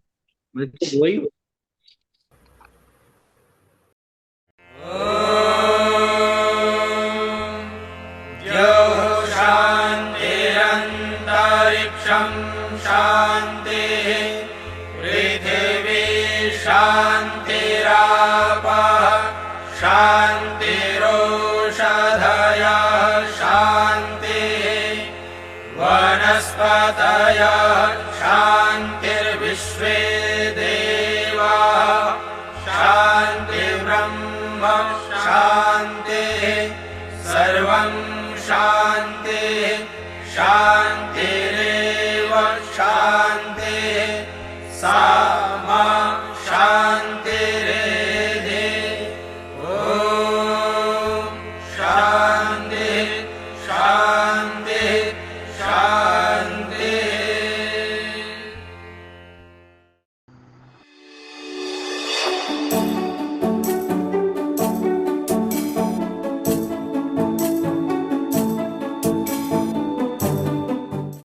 मैं तो वही शान्तिरन्तरिक्षं शान्तिः पृथिवी शान्तिरापः शान्तिरोषधयः शान्तिः वनस्पतयः शान्तिर्विश्वे देवाः शान्तिर्ब्रह्म शान्तिः सर्वं शान्तिः शान्तिरेव शान्तिः सा